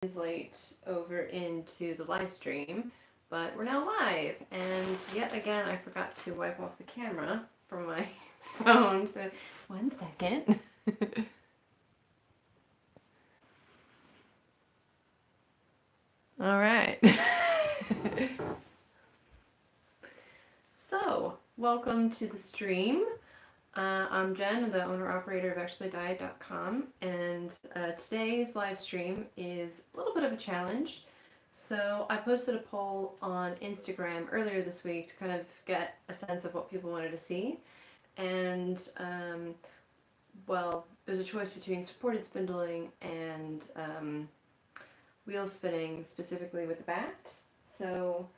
translate over into the live stream, but we're now live, and yet again I forgot to wipe off the camera from my phone, so 1 second. All right. So, welcome to the stream. I'm Jen, the owner-operator of ActuallyDiet.com, and today's live stream is a little bit of a challenge. So I posted a poll on Instagram earlier this week to kind of get a sense of what people wanted to see, and well, it was a choice between supported spindling and wheel spinning, specifically with the Batt. So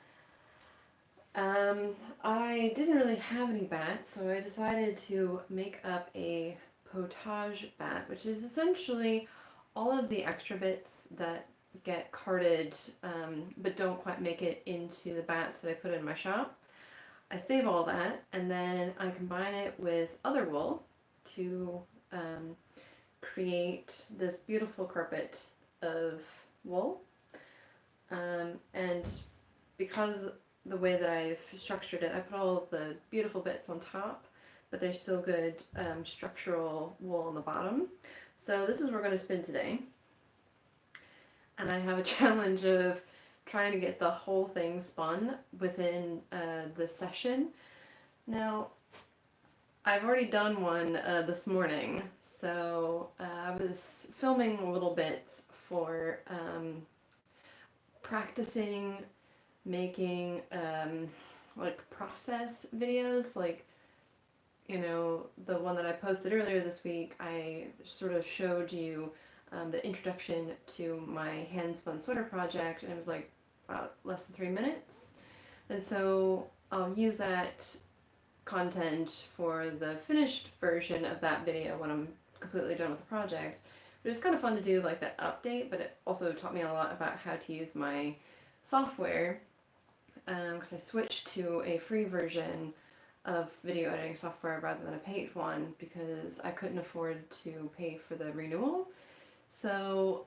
I didn't really have any bats, so I decided to make up a Pottage bat, which is essentially all of the extra bits that get carded but don't quite make it into the bats that I put in my shop. I save all that, and then I combine it with other wool to create this beautiful carpet of wool. And because the way that I've structured it, I put all of the beautiful bits on top, but there's still good structural wool on the bottom. So this is what we're going to spin today. And I have a challenge of trying to get the whole thing spun within the session. Now, I've already done one this morning, so I was filming a little bit for practicing making like process videos, like, you know, the one that I posted earlier this week. I sort of showed you the introduction to my hand spun sweater project, and it was like about less than 3 minutes, and so I'll use that content for the finished version of that video when I'm completely done with the project. But it was kind of fun to do like that update, but it also taught me a lot about how to use my software, because I switched to a free version of video editing software rather than a paid one because I couldn't afford to pay for the renewal. So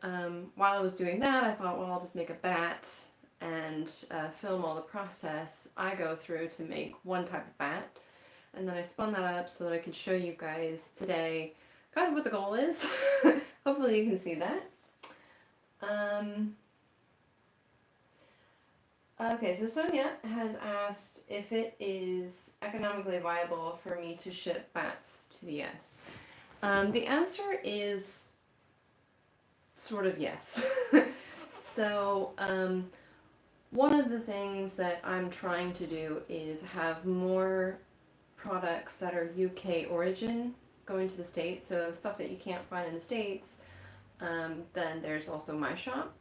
while I was doing that, I thought, well, I'll just make a bat and film all the process I go through to make one type of bat. And then I spun that up so that I could show you guys today kind of what the goal is. Hopefully you can see that. Okay, so Sonia has asked if it is economically viable for me to ship bats to the US. The answer is sort of yes. So one of the things that I'm trying to do is have more products that are UK origin going to the States, so stuff that you can't find in the States. Then there's also my shop.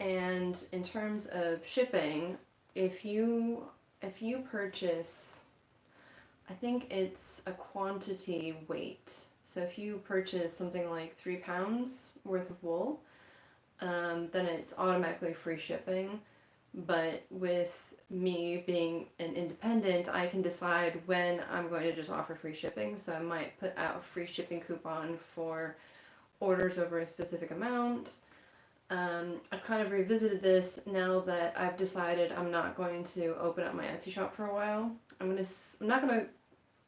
And in terms of shipping, if you purchase, I think it's a quantity weight. So if you purchase something like 3 pounds worth of wool, then it's automatically free shipping. But with me being an independent, I can decide when I'm going to just offer free shipping. So I might put out a free shipping coupon for orders over a specific amount. I've kind of revisited this now that I've decided I'm not going to open up my Etsy shop for a while. I'm not gonna,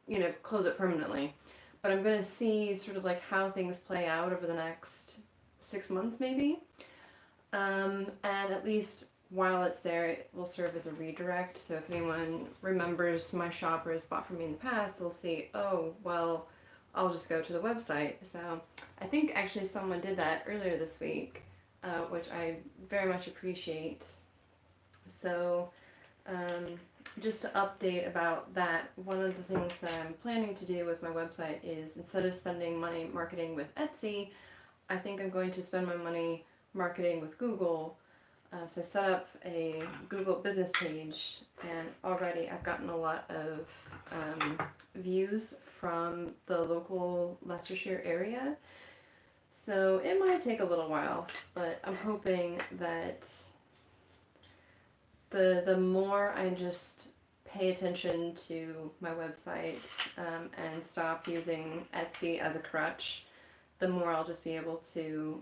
you know, close it permanently, but I'm gonna see sort of like how things play out over the next 6 months maybe. And at least while it's there, it will serve as a redirect. So if anyone remembers my shop or has bought from me in the past, they'll see, oh, well, I'll just go to the website. So I think actually someone did that earlier this week, which I very much appreciate. So just to update about that, one of the things that I'm planning to do with my website is, instead of spending money marketing with Etsy, I think I'm going to spend my money marketing with Google. So I set up a Google business page, and already I've gotten a lot of views from the local Leicestershire area. So it might take a little while, but I'm hoping that the more I just pay attention to my website and stop using Etsy as a crutch, the more I'll just be able to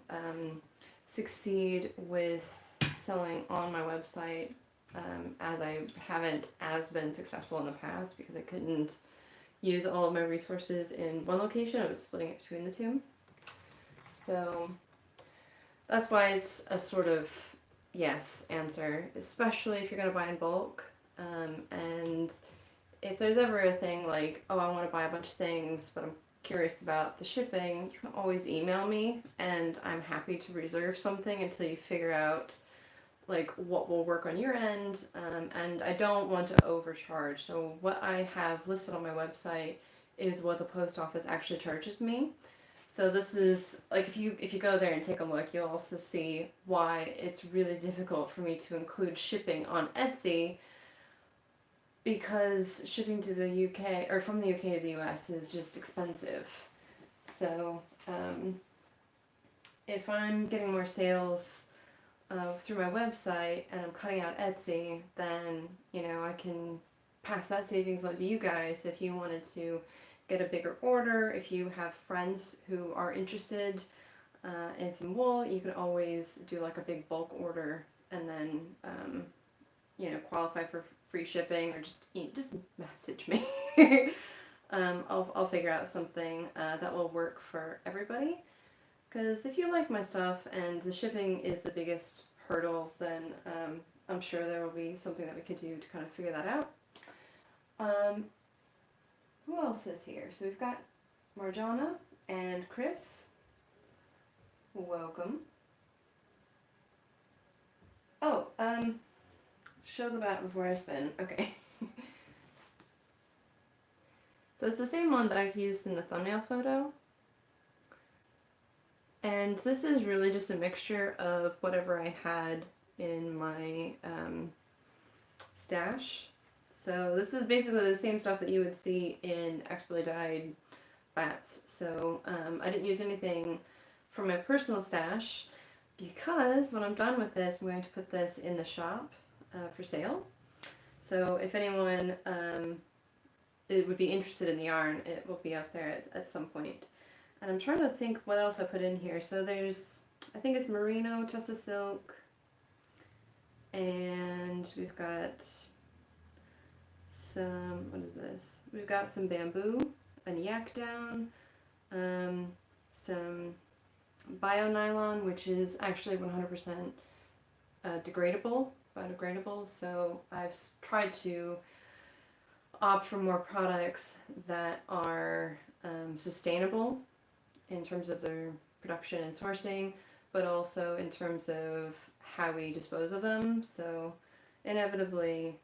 succeed with selling on my website, as I haven't been successful in the past because I couldn't use all of my resources in one location. I was splitting it between the two. So that's why it's a sort of yes answer, especially if you're going to buy in bulk. And if there's ever a thing like, oh, I want to buy a bunch of things, but I'm curious about the shipping, you can always email me, and I'm happy to reserve something until you figure out like what will work on your end. And I don't want to overcharge. So what I have listed on my website is what the post office actually charges me. So this is like, if you go there and take a look, you'll also see why it's really difficult for me to include shipping on Etsy, because shipping to the UK, or from the UK to the US, is just expensive. So if I'm getting more sales through my website and I'm cutting out Etsy, then I can pass that savings on to you guys if you wanted to get a bigger order. If you have friends who are interested in some wool, you can always do like a big bulk order and then qualify for free shipping, or just message me. I'll figure out something that will work for everybody. Because if you like my stuff and the shipping is the biggest hurdle, then I'm sure there will be something that we could do to kind of figure that out. Who else is here? So we've got Marjana and Chris. Welcome. Oh, show the bat before I spin. Okay. So it's the same one that I've used in the thumbnail photo. And this is really just a mixture of whatever I had in my stash. So this is basically the same stuff that you would see in expertly dyed bats. So I didn't use anything from my personal stash, because when I'm done with this, I'm going to put this in the shop for sale. So if anyone would be interested in the yarn, it will be up there at some point. And I'm trying to think what else I put in here. So there's, I think it's merino, Tussa silk, and we've got some, what is this? We've got some bamboo, and yak down, some bio nylon, which is actually 100% biodegradable. So I've tried to opt for more products that are sustainable in terms of their production and sourcing, but also in terms of how we dispose of them. So inevitably,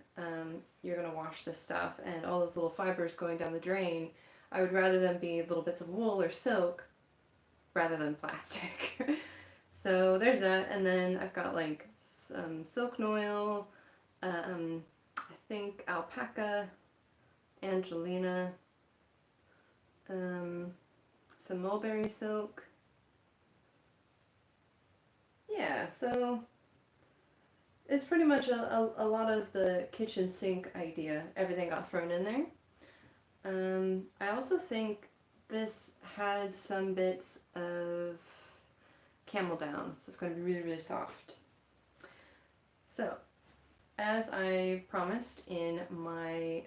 you're going to wash this stuff, and all those little fibers going down the drain, I would rather them be little bits of wool or silk rather than plastic. So there's that, and then I've got like some silk noil, I think alpaca, Angelina, some mulberry silk. Yeah, so it's pretty much a lot of the kitchen sink idea. Everything got thrown in there. I also think this had some bits of camel down, so it's going to be really, really soft. So, as I promised in my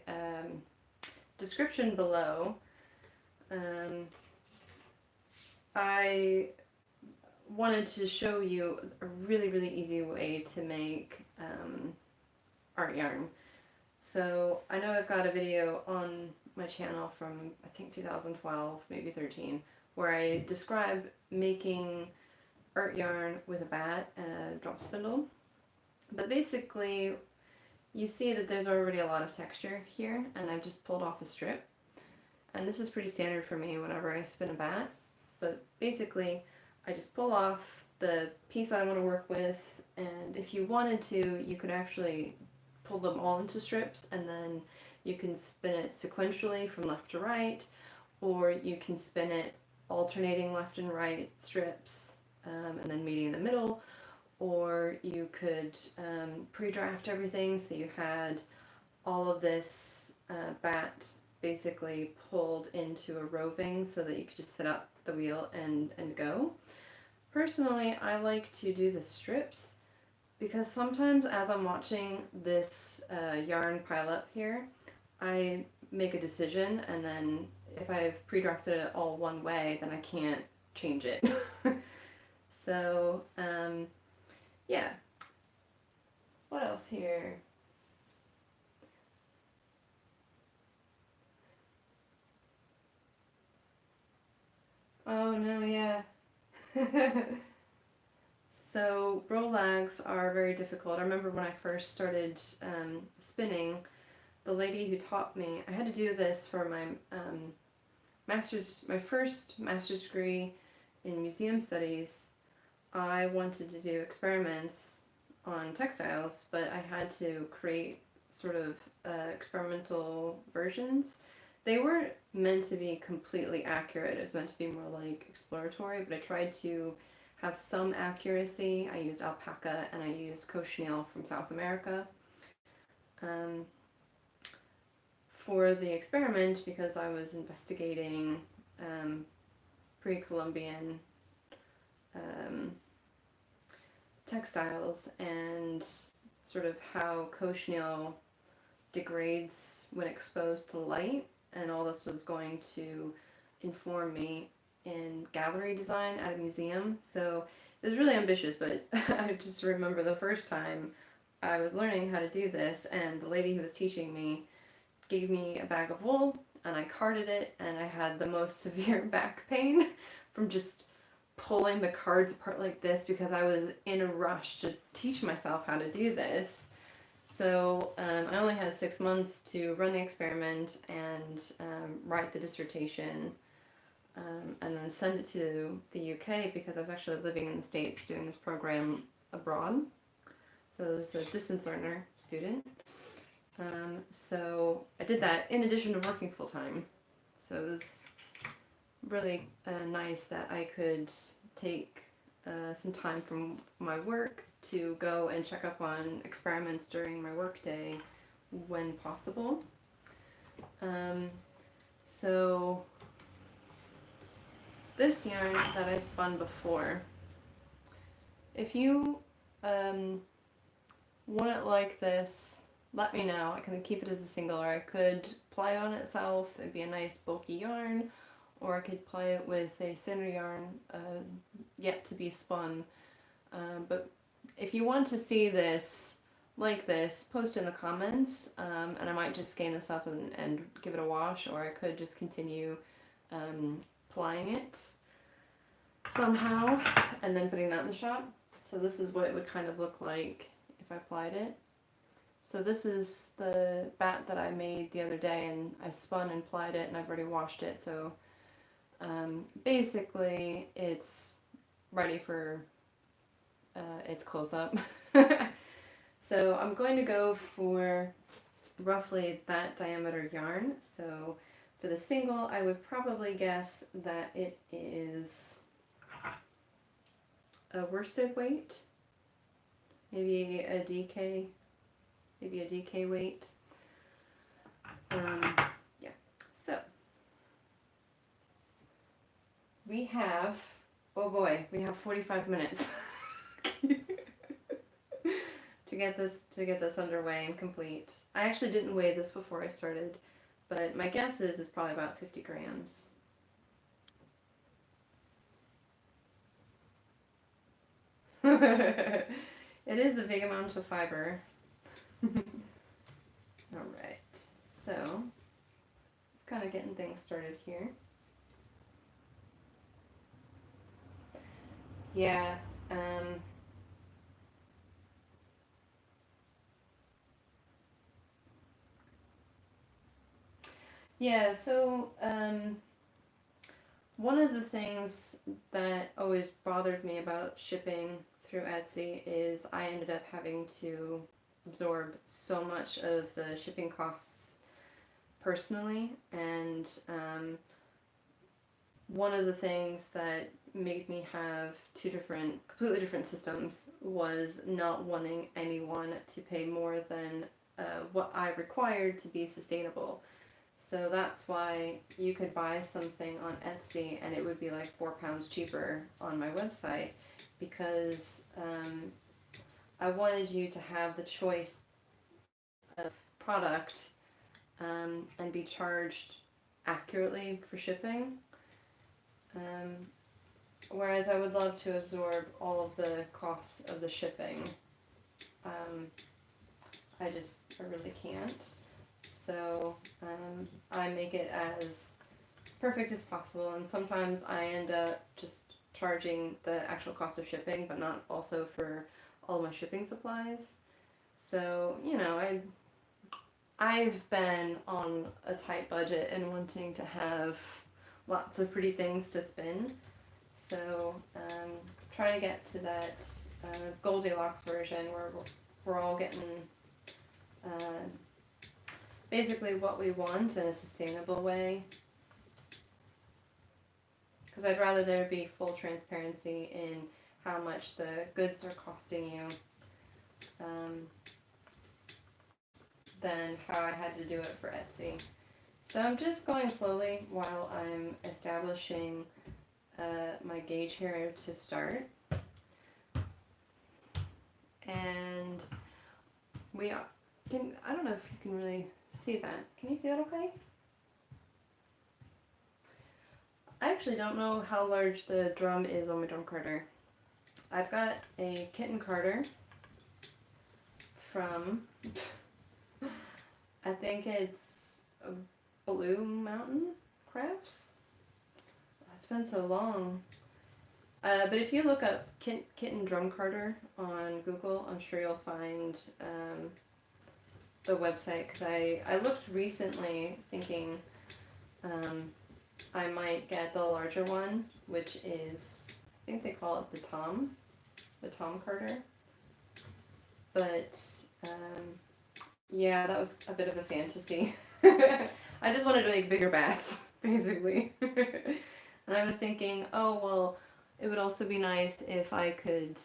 description below, I wanted to show you a really, really easy way to make art yarn. So I know I've got a video on my channel from, I think, 2012, maybe 13, where I describe making art yarn with a bat and a drop spindle. But basically, you see that there's already a lot of texture here, and I've just pulled off a strip. And this is pretty standard for me whenever I spin a bat. But basically, I just pull off the piece that I want to work with, and if you wanted to, you could actually pull them all into strips, and then you can spin it sequentially from left to right, or you can spin it alternating left and right strips, and then meeting in the middle, or you could pre-draft everything so you had all of this bat basically pulled into a roving so that you could just set up the wheel and go. Personally, I like to do the strips because sometimes as I'm watching this yarn pile up here, I make a decision, and then if I've pre-drafted it all one way, then I can't change it. So, yeah. What else here? Oh no, yeah. So rolags are very difficult. I remember when I first started spinning, the lady who taught me, I had to do this for my my first master's degree in museum studies. I wanted to do experiments on textiles, but I had to create sort of experimental versions. They weren't meant to be completely accurate. It was meant to be more like exploratory, but I tried to have some accuracy. I used alpaca and I used cochineal from South America um, for the experiment because I was investigating pre-Columbian um, textiles and sort of how cochineal degrades when exposed to light, and all this was going to inform me in gallery design at a museum. So it was really ambitious, but I just remember the first time I was learning how to do this, and the lady who was teaching me gave me a bag of wool, and I carded it, and I had the most severe back pain from just pulling the cards apart like this because I was in a rush to teach myself how to do this. So I only had 6 months to run the experiment and write the dissertation, and then send it to the UK because I was actually living in the States doing this program abroad. So I was a distance learner student. So I did that in addition to working full time. So it was really nice that I could take some time from my work to go and check up on experiments during my workday when possible. So this yarn that I spun before, if you want it like this, let me know. I can keep it as a single, or I could ply on itself. It'd be a nice bulky yarn, or I could ply it with a thinner yarn yet to be spun. But if you want to see this like this, post in the comments, and I might just skein this up and give it a wash, or I could just continue plying it somehow and then putting that in the shop. So this is what it would kind of look like if I applied it. So this is the bat that I made the other day, and I spun and plied it, and I've already washed it. So basically it's ready for its close-up. So I'm going to go for roughly that diameter yarn. So for the single, I would probably guess that it is a worsted weight, maybe a DK weight. Yeah. So we have, oh boy, we have 45 minutes to get this underway and complete. I actually didn't weigh this before I started, but my guess is it's probably about 50 grams. It is a big amount of fiber. Alright, so just kind of getting things started here. Yeah, yeah, so one of the things that always bothered me about shipping through Etsy is I ended up having to absorb so much of the shipping costs personally, and one of the things that made me have two completely different systems was not wanting anyone to pay more than what I required to be sustainable. So that's why you could buy something on Etsy and it would be like £4 cheaper on my website, because I wanted you to have the choice of product and be charged accurately for shipping. Whereas I would love to absorb all of the costs of the shipping. I really can't. So I make it as perfect as possible, and sometimes I end up just charging the actual cost of shipping, but not also for all my shipping supplies. So, you know, I've been on a tight budget and wanting to have lots of pretty things to spin. So trying to get to that Goldilocks version where we're all getting basically what we want in a sustainable way. Because I'd rather there be full transparency in how much the goods are costing you than how I had to do it for Etsy. So I'm just going slowly while I'm establishing my gauge here to start. And I don't know if you can really see that. Can you see that okay? I actually don't know how large the drum is on my drum carder. I've got a kitten carder from, I think it's Blue Mountain Crafts. It's been so long. But if you look up kitten drum carder on Google, I'm sure you'll find the website, because I looked recently thinking I might get the larger one, which is, I think they call it the Tom Carter. But yeah, that was a bit of a fantasy. I just wanted to make bigger bats, basically. And I was thinking, oh, well, it would also be nice if I could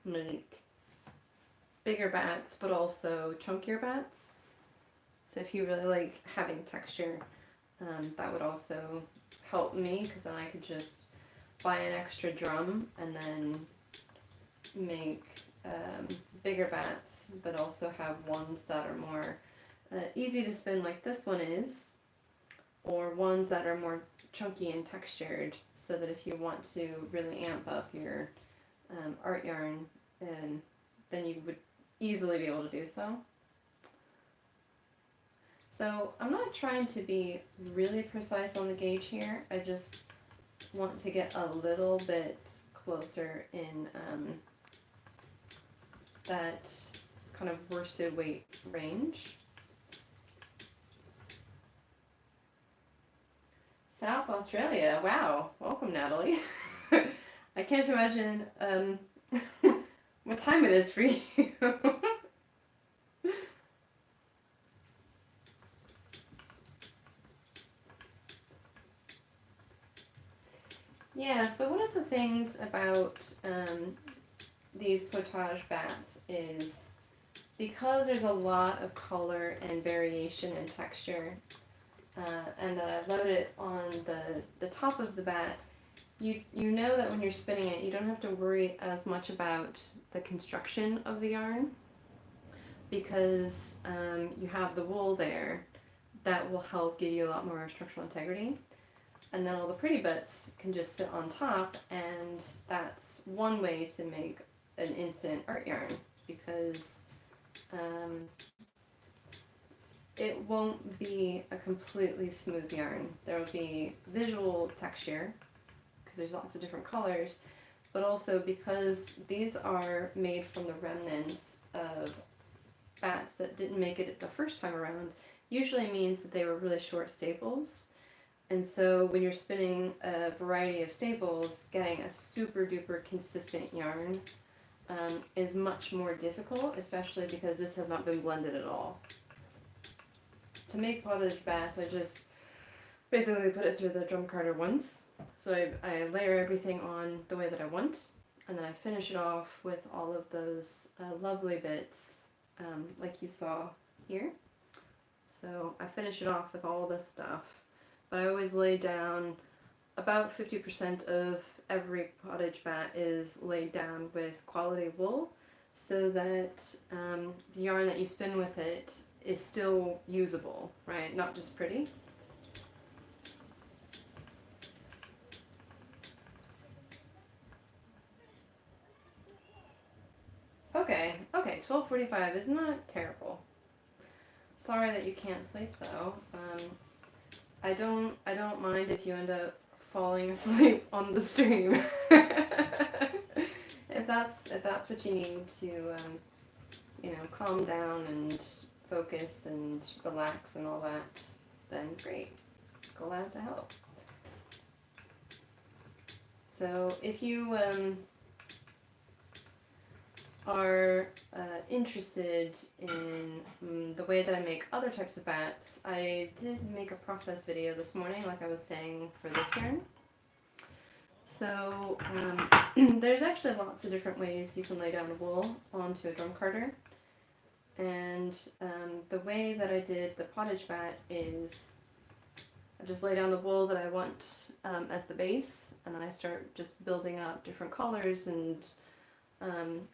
make bigger bats, but also chunkier bats. So if you really like having texture, that would also help me, because then I could just buy an extra drum and then make bigger bats, but also have ones that are more easy to spin like this one is, or ones that are more chunky and textured, so that if you want to really amp up your art yarn, then you would easily be able to do so. So I'm not trying to be really precise on the gauge here. I just want to get a little bit closer in that kind of worsted weight range. South Australia, wow, welcome Natalie. I can't imagine what time it is for you. Yeah, so one of the things about these Pottage bats is, because there's a lot of color and variation and texture, and that I load it on the top of the bat, you know that when you're spinning it, you don't have to worry as much about the construction of the yarn, because you have the wool there that will help give you a lot more structural integrity. And then all the pretty bits can just sit on top, and that's one way to make an instant art yarn, because it won't be a completely smooth yarn. There will be visual texture, because there's lots of different colors, but also because these are made from the remnants of bats that didn't make it the first time around, usually means that they were really short staples. And so when you're spinning a variety of staples, getting a super duper consistent yarn is much more difficult, especially because this has not been blended at all. To make pottage bats, I just basically put it through the drum carder once. So I layer everything on the way that I want, and then I finish it off with all of those lovely bits like you saw here. So I finish it off with all this stuff, but I always lay down about 50% of every pottage bat is laid down with quality wool, so that the yarn that you spin with it is still usable, right? Not just pretty. Okay, 12:45 is not terrible. Sorry that you can't sleep though. I don't mind if you end up falling asleep on the stream. If that's what you need to calm down and focus and relax and all that, then great. Glad to help. So if you are interested in the way that I make other types of bats, I did make a process video this morning, like I was saying, for this yarn. So there's actually lots of different ways you can lay down wool onto a drum carder. And the way that I did the pottage bat is I just lay down the wool that I want as the base, and then I start just building up different colors, and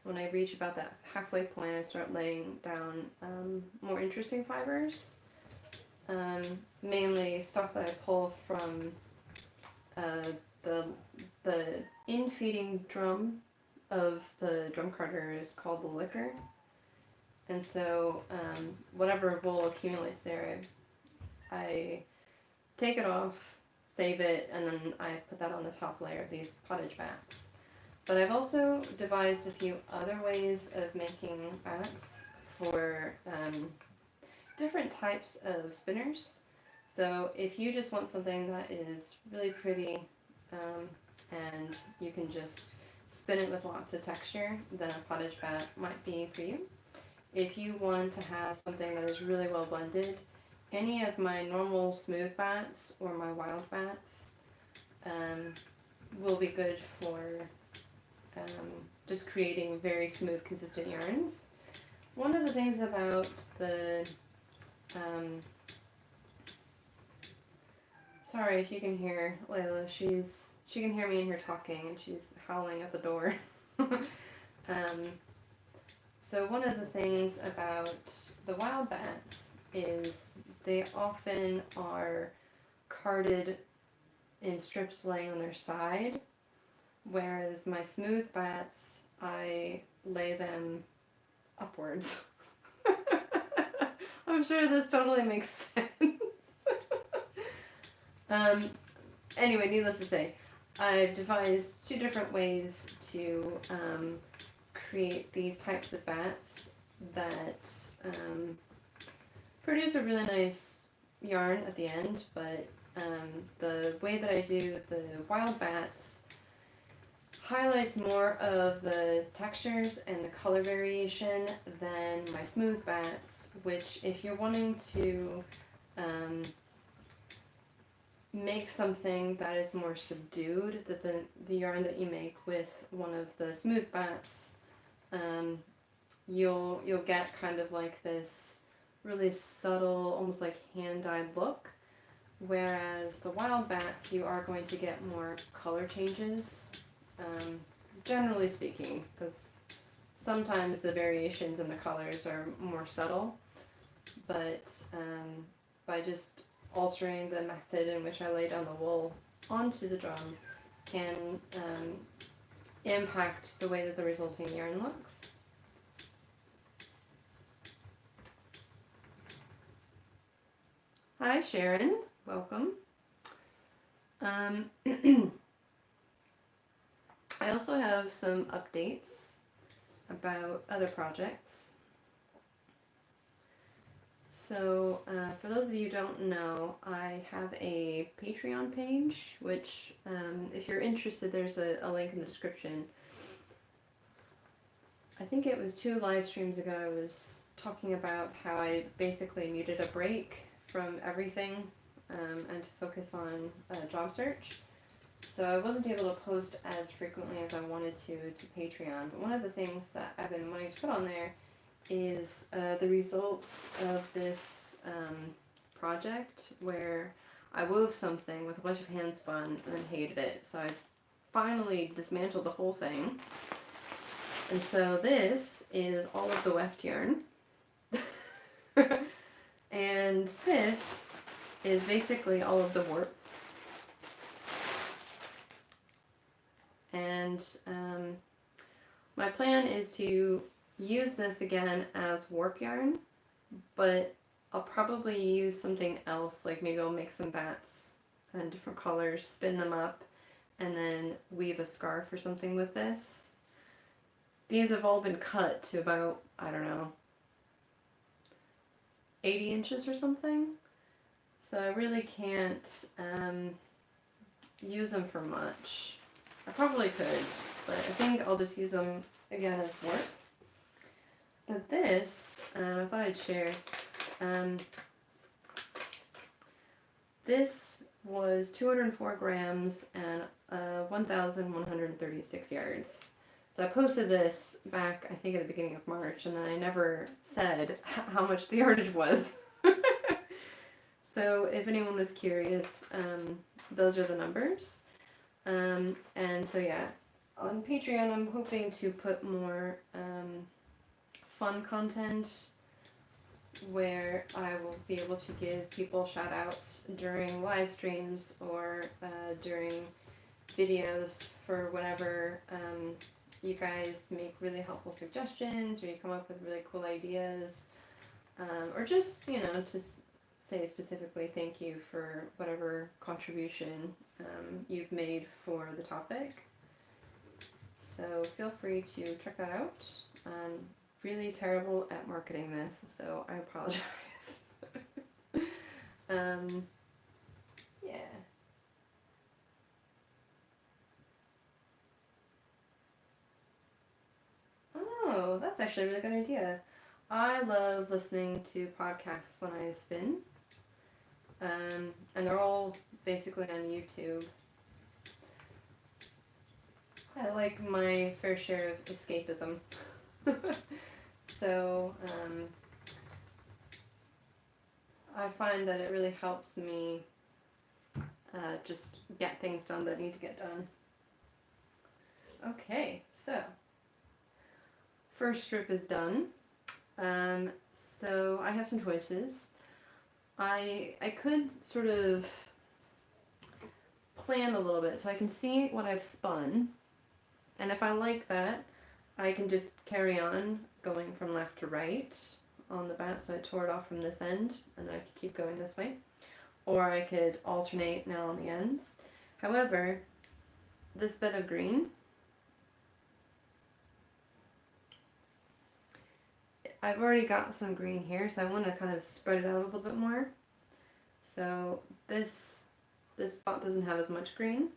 when I reach about that halfway point I start laying down more interesting fibers, mainly stuff that I pull from the in-feeding drum of the drum carder is called the liquor. And so whatever wool accumulates there, I take it off, save it, and then I put that on the top layer of these pottage bats. But I've also devised a few other ways of making bats for different types of spinners. So if you just want something that is really pretty and you can just spin it with lots of texture, then a pottage bat might be for you. If you want to have something that is really well blended, any of my normal smooth bats or my wild bats will be good for just creating very smooth, consistent yarns. One of the things about the sorry if you can hear Layla, she can hear me in here talking and she's howling at the door. So one of the things about the wild bats is they often are carded in strips laying on their side, whereas my smooth bats, I lay them upwards. I'm sure this totally makes sense. Anyway, needless to say, I've devised two different ways to create these types of bats that produce a really nice yarn at the end, but the way that I do the wild bats highlights more of the textures and the color variation than my smooth bats, which if you're wanting to make something that is more subdued, that the yarn that you make with one of the smooth bats, you'll get kind of like this really subtle, almost like hand-dyed look, whereas the wild bats you are going to get more color changes, generally speaking, because sometimes the variations in the colors are more subtle, but by just altering the method in which I lay down the wool onto the drum can impact the way that the resulting yarn looks. Hi Sharon, welcome. I also have some updates about other projects. So for those of you who don't know, I have a Patreon page, which if you're interested, there's a link in the description. I think it was 2 live streams ago I was talking about how I basically needed a break from everything and to focus on job search. So I wasn't able to post as frequently as I wanted to Patreon. But one of the things that I've been wanting to put on there is the results of this project where I wove something with a bunch of hand spun and then hated it. So I finally dismantled the whole thing. And so this is all of the weft yarn. And this is basically all of the warp. And my plan is to use this again as warp yarn, but I'll probably use something else, like maybe I'll make some bats in different colors, spin them up, and then weave a scarf or something with this. These have all been cut to about, I don't know, 80 inches or something. So I really can't use them for much. I probably could, but I think I'll just use them again as warp. But this, I thought I'd share. This was 204 grams and 1,136 yards. So I posted this back, I think, at the beginning of March, and then I never said how much the yardage was. So if anyone was curious, those are the numbers. And so yeah, on Patreon I'm hoping to put more fun content where I will be able to give people shout outs during live streams or during videos for whenever you guys make really helpful suggestions or you come up with really cool ideas, or just, you know, to say specifically thank you for whatever contribution you've made for the topic. So feel free to check that out. I'm really terrible at marketing this, so I apologize. Yeah. Oh, that's actually a really good idea. I love listening to podcasts when I spin. And they're all basically on YouTube. I like my fair share of escapism. So, I find that it really helps me just get things done that need to get done. Okay, so first strip is done. So I have some choices. I could sort of plan a little bit so I can see what I've spun, and if I like that, I can just carry on going from left to right on the bat. So I tore it off from this end, and then I could keep going this way, or I could alternate now on the ends. However, this bit of green, I've already got some green here, so I want to kind of spread it out a little bit more. So this spot doesn't have as much green,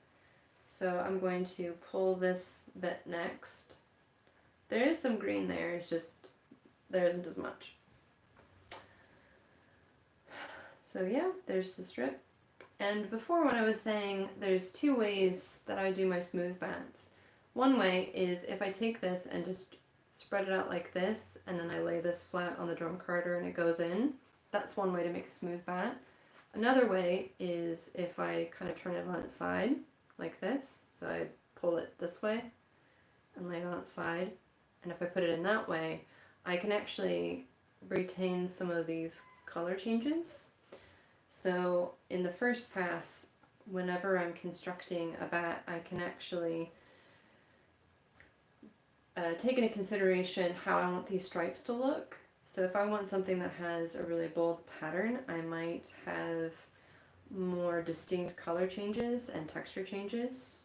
so I'm going to pull this bit next. There is some green there, it's just there isn't as much. So yeah, there's the strip. And before, when I was saying there's two ways that I do my smooth bats. One way is if I take this and just spread it out like this, and then I lay this flat on the drum carder and it goes in. That's one way to make a smooth bat. Another way is if I kind of turn it on its side, like this. So I pull it this way and lay it on its side. And if I put it in that way, I can actually retain some of these color changes. So in the first pass, whenever I'm constructing a bat, I can actually take into consideration how I want these stripes to look. So if I want something that has a really bold pattern, I might have more distinct color changes and texture changes.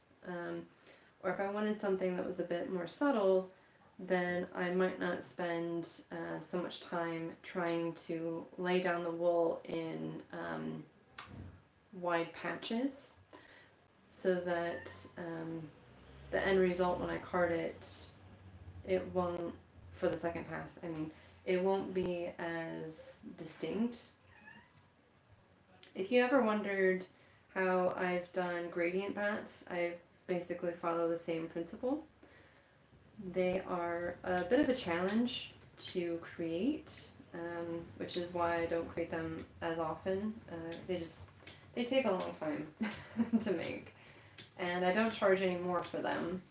Or if I wanted something that was a bit more subtle, then I might not spend so much time trying to lay down the wool in wide patches, so that the end result when I card it, it won't, for the second pass, I mean, it won't be as distinct. If you ever wondered how I've done gradient bats, I basically follow the same principle. They are a bit of a challenge to create, which is why I don't create them as often. They take a long time to make, and I don't charge any more for them.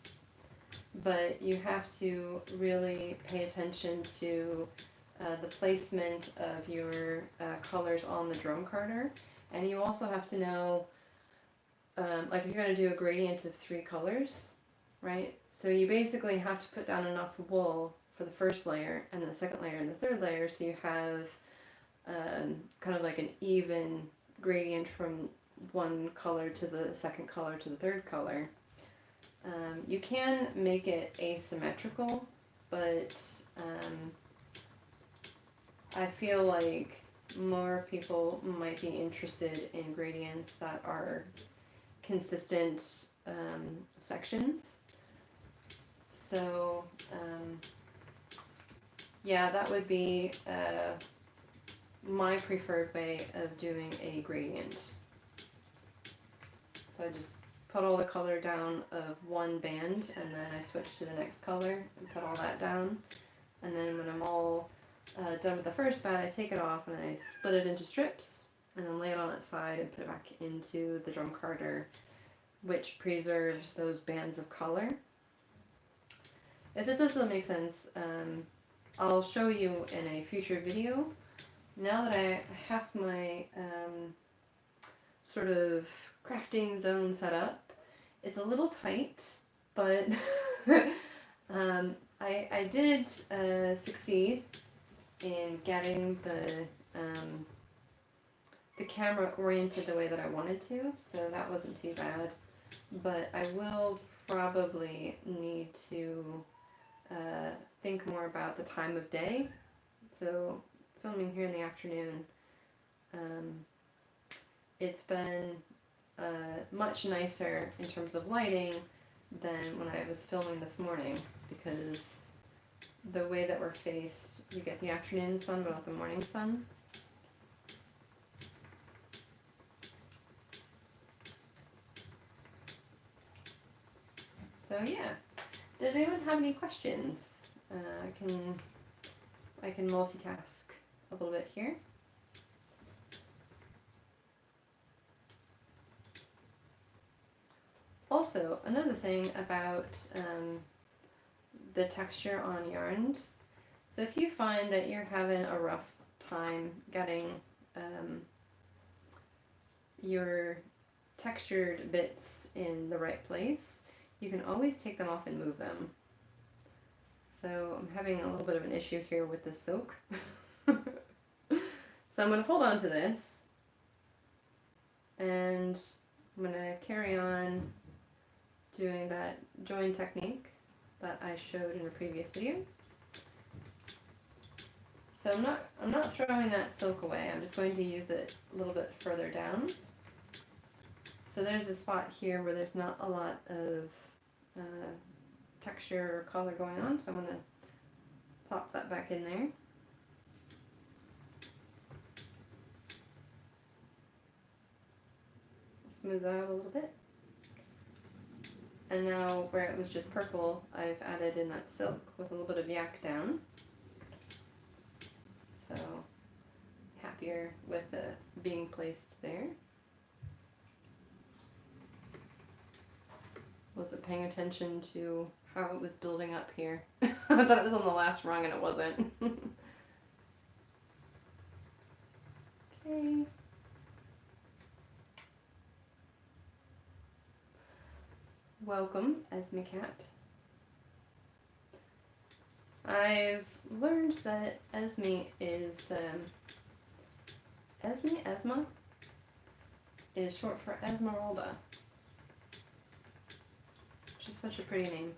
But you have to really pay attention to the placement of your colors on the drum carder, and you also have to know, like if you're going to do a gradient of 3 colors, right? So you basically have to put down enough wool for the first layer, and then the second layer and the third layer, so you have kind of like an even gradient from one color to the second color to the third color. You can make it asymmetrical, but I feel like more people might be interested in gradients that are consistent sections. So yeah, that would be my preferred way of doing a gradient. So I just put all the color down of one band, and then I switch to the next color and put all that down. And then when I'm all done with the first band, I take it off and I split it into strips, and then lay it on its side and put it back into the drum carder, which preserves those bands of color. If this doesn't make sense, I'll show you in a future video. Now that I have my sort of crafting zone set up, it's a little tight, but I did succeed in getting the camera oriented the way that I wanted to, so that wasn't too bad. But I will probably need to think more about the time of day. So filming here in the afternoon, it's been much nicer in terms of lighting than when I was filming this morning, because the way that we're faced, you get the afternoon sun but not the morning sun. So yeah, did anyone have any questions? I can multitask a little bit here. Also, another thing about the texture on yarns. So if you find that you're having a rough time getting your textured bits in the right place, you can always take them off and move them. So I'm having a little bit of an issue here with the silk. So I'm going to hold on to this, and I'm going to carry on doing that join technique that I showed in a previous video. So I'm not throwing that silk away. I'm just going to use it a little bit further down. So there's a spot here where there's not a lot of texture or color going on, so I'm going to plop that back in there. Smooth that out a little bit. And now where it was just purple, I've added in that silk with a little bit of yak down. So happier with it being placed there. Wasn't paying attention to how it was building up here. I thought it was on the last rung and it wasn't. Okay. Welcome, Esme Cat. I've learned that Esme is Esma is short for Esmeralda, which is such a pretty name.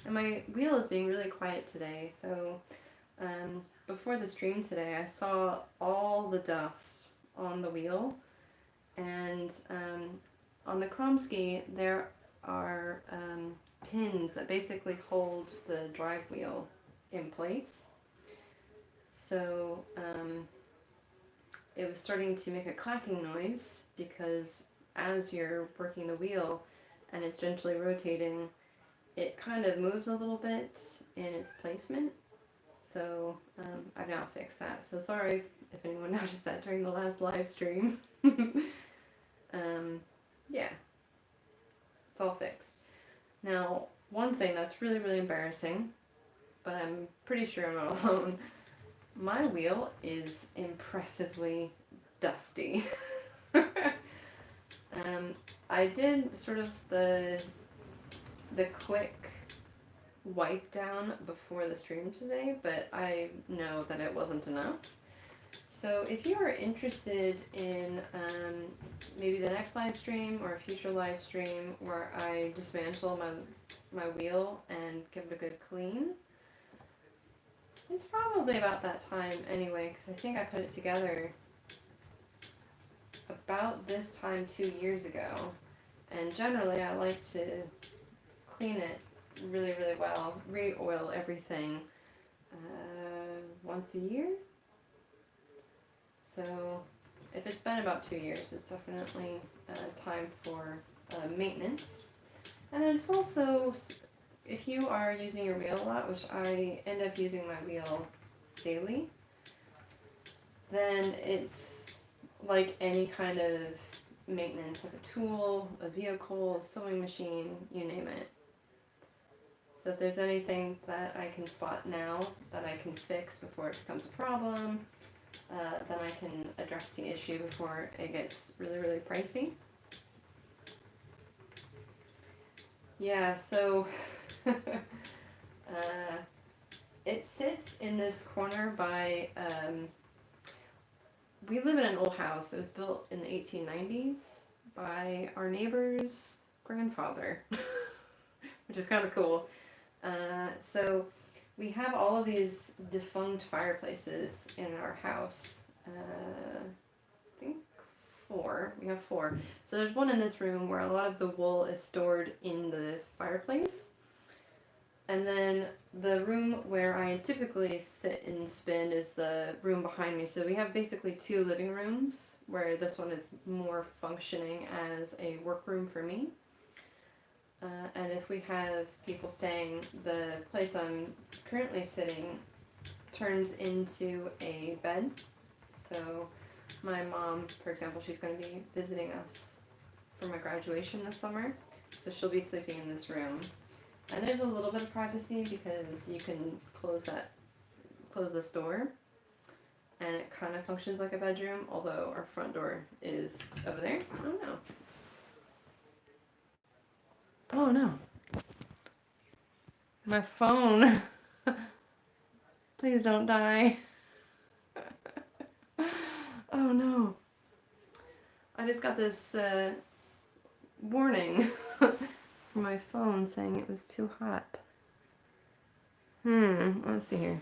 And my wheel is being really quiet today, so before the stream today I saw all the dust on the wheel, and on the Kromsky there are pins that basically hold the drive wheel in place. So it was starting to make a clacking noise because as you're working the wheel and it's gently rotating, it kind of moves a little bit in its placement. So I've now fixed that. So sorry if anyone noticed that during the last live stream. Yeah, it's all fixed. Now, one thing that's really, really embarrassing, but I'm pretty sure I'm not alone, my wheel is impressively dusty. I did sort of the quick wipe down before the stream today, but I know that it wasn't enough. So if you are interested in maybe the next live stream or a future live stream where I dismantle my wheel and give it a good clean, it's probably about that time anyway, because I think I put it together about this time 2 years ago. And generally I like to clean it really, really well, re-oil everything once a year. So if it's been about 2 years, it's definitely time for maintenance. And it's also, if you are using your wheel a lot, which I end up using my wheel daily, then it's like any kind of maintenance, like a tool, a vehicle, a sewing machine, you name it. So if there's anything that I can spot now that I can fix before it becomes a problem, then I can address the issue before it gets really, really pricey. Yeah, so it sits in this corner by, we live in an old house. It was built in the 1890s by our neighbor's grandfather, which is kind of cool. So we have all of these defunct fireplaces in our house. I think 4. We have 4. So there's one in this room where a lot of the wool is stored in the fireplace. And then the room where I typically sit and spin is the room behind me. So we have basically 2 living rooms, where this one is more functioning as a workroom for me. And if we have people staying, the place I'm currently sitting turns into a bed. So my mom, for example, she's going to be visiting us for my graduation this summer. So she'll be sleeping in this room. And there's a little bit of privacy because you can close this door. And it kind of functions like a bedroom, although our front door is over there. Oh no. Oh no. My phone. Please don't die. Oh no. I just got this warning from my phone saying it was too hot. Let's see here.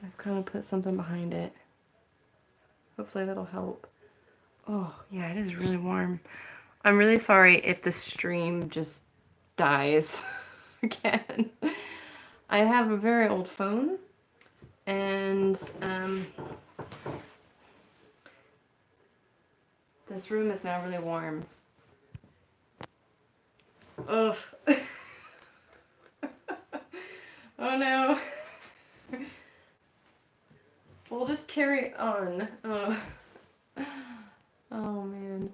I've kind of put something behind it. Hopefully that'll help. Oh, yeah, it is really warm. I'm really sorry if the stream just dies again. I have a very old phone, and this room is now really warm. Ugh. Oh no. We'll just carry on. Oh. Oh man.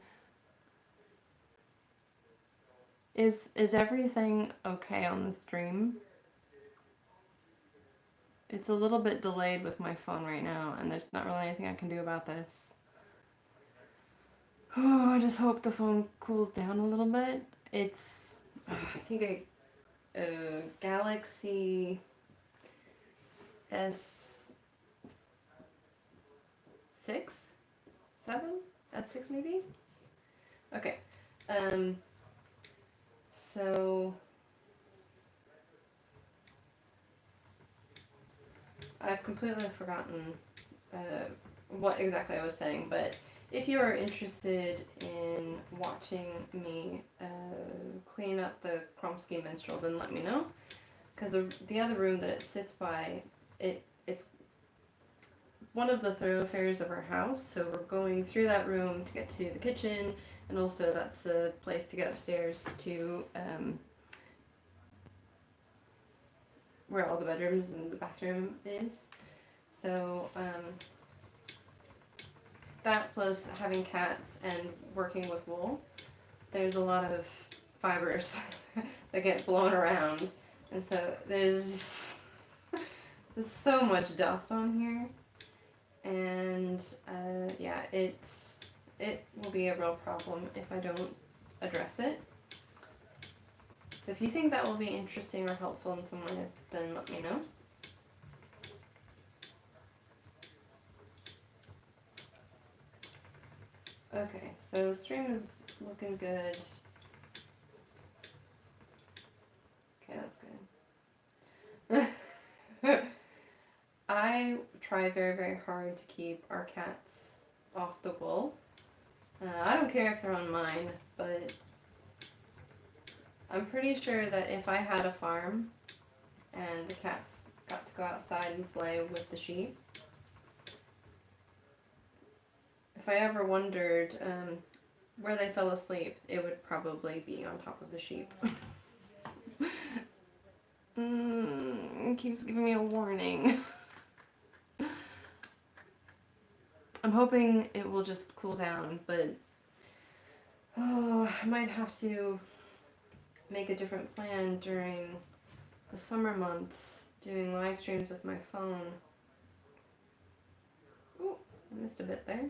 Is everything okay on the stream? It's a little bit delayed with my phone right now, and there's not really anything I can do about this. Oh, I just hope the phone cools down a little bit. It's, I think a Galaxy S6? 7? S6 maybe? Okay. So I've completely forgotten what exactly I was saying, but if you are interested in watching me clean up the Kromsky minstrel, then let me know. because the other room that it sits by, it's one of the thoroughfares of our house, so we're going through that room to get to the kitchen, and also that's the place to get upstairs to where all the bedrooms and the bathroom is. So that plus having cats and working with wool, there's a lot of fibers that get blown around, and so there's so much dust on here, and yeah, it will be a real problem if I don't address it. So if you think that will be interesting or helpful in some way, then let me know. Okay, so the stream is looking good. Okay, that's good. I try very, very hard to keep our cats off the wool. I don't care if they're on mine, but I'm pretty sure that if I had a farm and the cats got to go outside and play with the sheep, if I ever wondered where they fell asleep, it would probably be on top of the sheep. It keeps giving me a warning. I'm hoping it will just cool down, but I might have to make a different plan during the summer months, doing live streams with my phone. Ooh, I missed a bit there.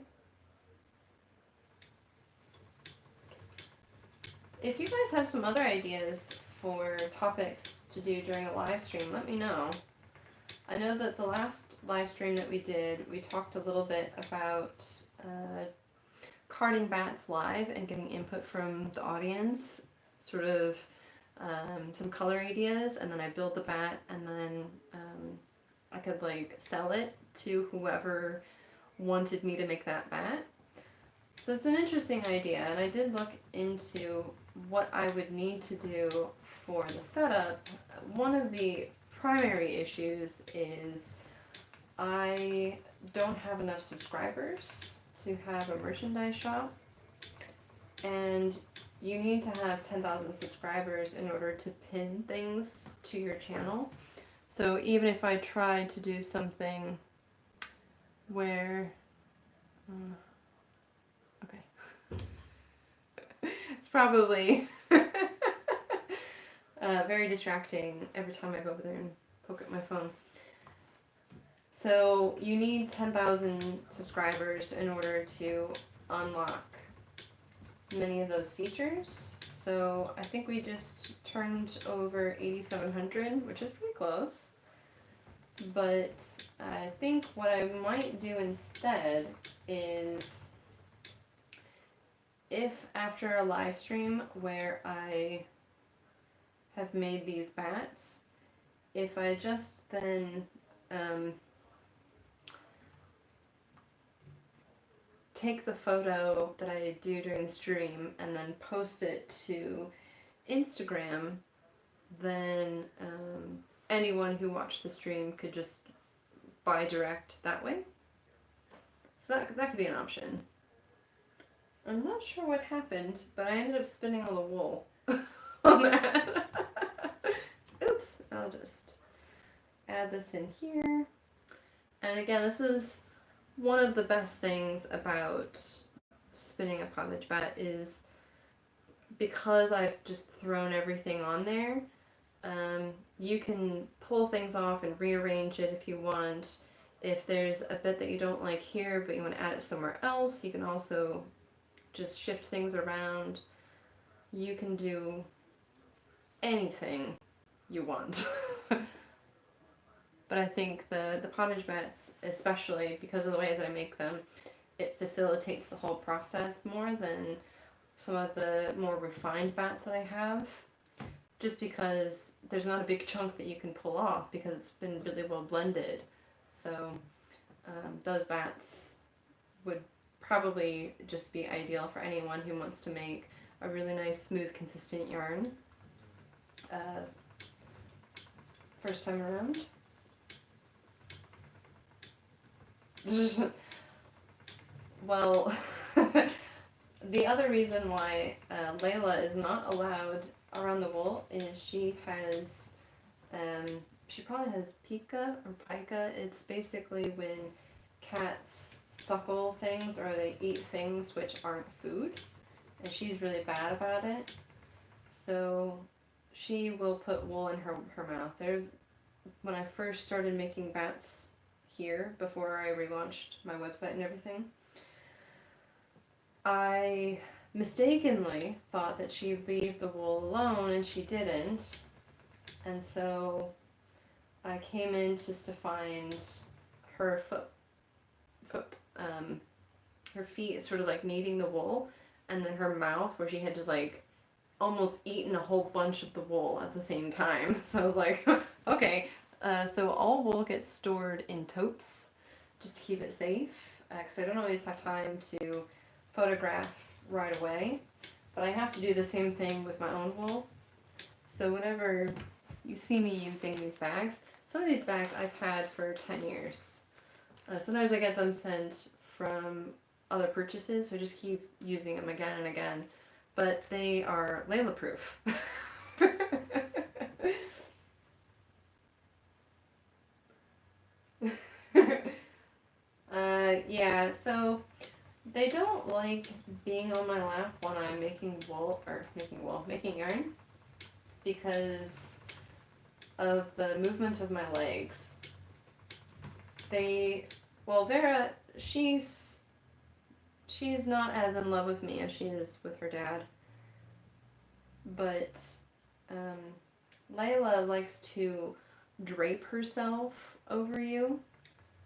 If you guys have some other ideas for topics to do during a live stream, let me know. I know that the last live stream that we did, we talked a little bit about carding bats live and getting input from the audience, sort of some color ideas, and then I build the bat, and then I could like sell it to whoever wanted me to make that bat. So it's an interesting idea, and I did look into what I would need to do for the setup. One of the primary issues is I don't have enough subscribers to have a merchandise shop, and you need to have 10,000 subscribers in order to pin things to your channel. So even if I try to do something where okay, it's probably very distracting every time I go over there and poke at my phone. So you need 10,000 subscribers in order to unlock many of those features. So I think we just turned over 8,700, which is pretty close. But I think what I might do instead is, if after a live stream where I have made these bats, if I just then take the photo that I do during the stream and then post it to Instagram, then anyone who watched the stream could just buy direct that way. So that could be an option. I'm not sure what happened, but I ended up spinning all the wool on that. Oops, I'll just add this in here. And again, this is one of the best things about spinning a pottage bat, is because I've just thrown everything on there, you can pull things off and rearrange it if you want. If there's a bit that you don't like here but you want to add it somewhere else, you can also just shift things around. You can do anything you want. But I think the pottage bats, especially because of the way that I make them, it facilitates the whole process more than some of the more refined bats that I have. Just because there's not a big chunk that you can pull off because it's been really well blended. So those bats would probably just be ideal for anyone who wants to make a really nice, smooth, consistent yarn. first time around. Well, the other reason why Layla is not allowed around the wool is she has, she probably has pica or pica. It's basically when cats suckle things or they eat things which aren't food, and she's really bad about it. So she will put wool in her mouth. When I first started making bats here, before I relaunched my website and everything, I mistakenly thought that she'd leave the wool alone, and she didn't. And so I came in just to find her her feet sort of like kneading the wool, and then her mouth where she had just like almost eaten a whole bunch of the wool at the same time. So I was like, okay. So all wool gets stored in totes just to keep it safe, because I don't always have time to photograph right away, but I have to do the same thing with my own wool. So whenever you see me using these bags, some of these bags I've had for 10 years. Sometimes I get them sent from other purchases, so I just keep using them again and again, but they are Layla proof. Yeah, so they don't like being on my lap when I'm making making yarn, because of the movement of my legs. Vera, she's not as in love with me as she is with her dad, but Layla likes to drape herself over you.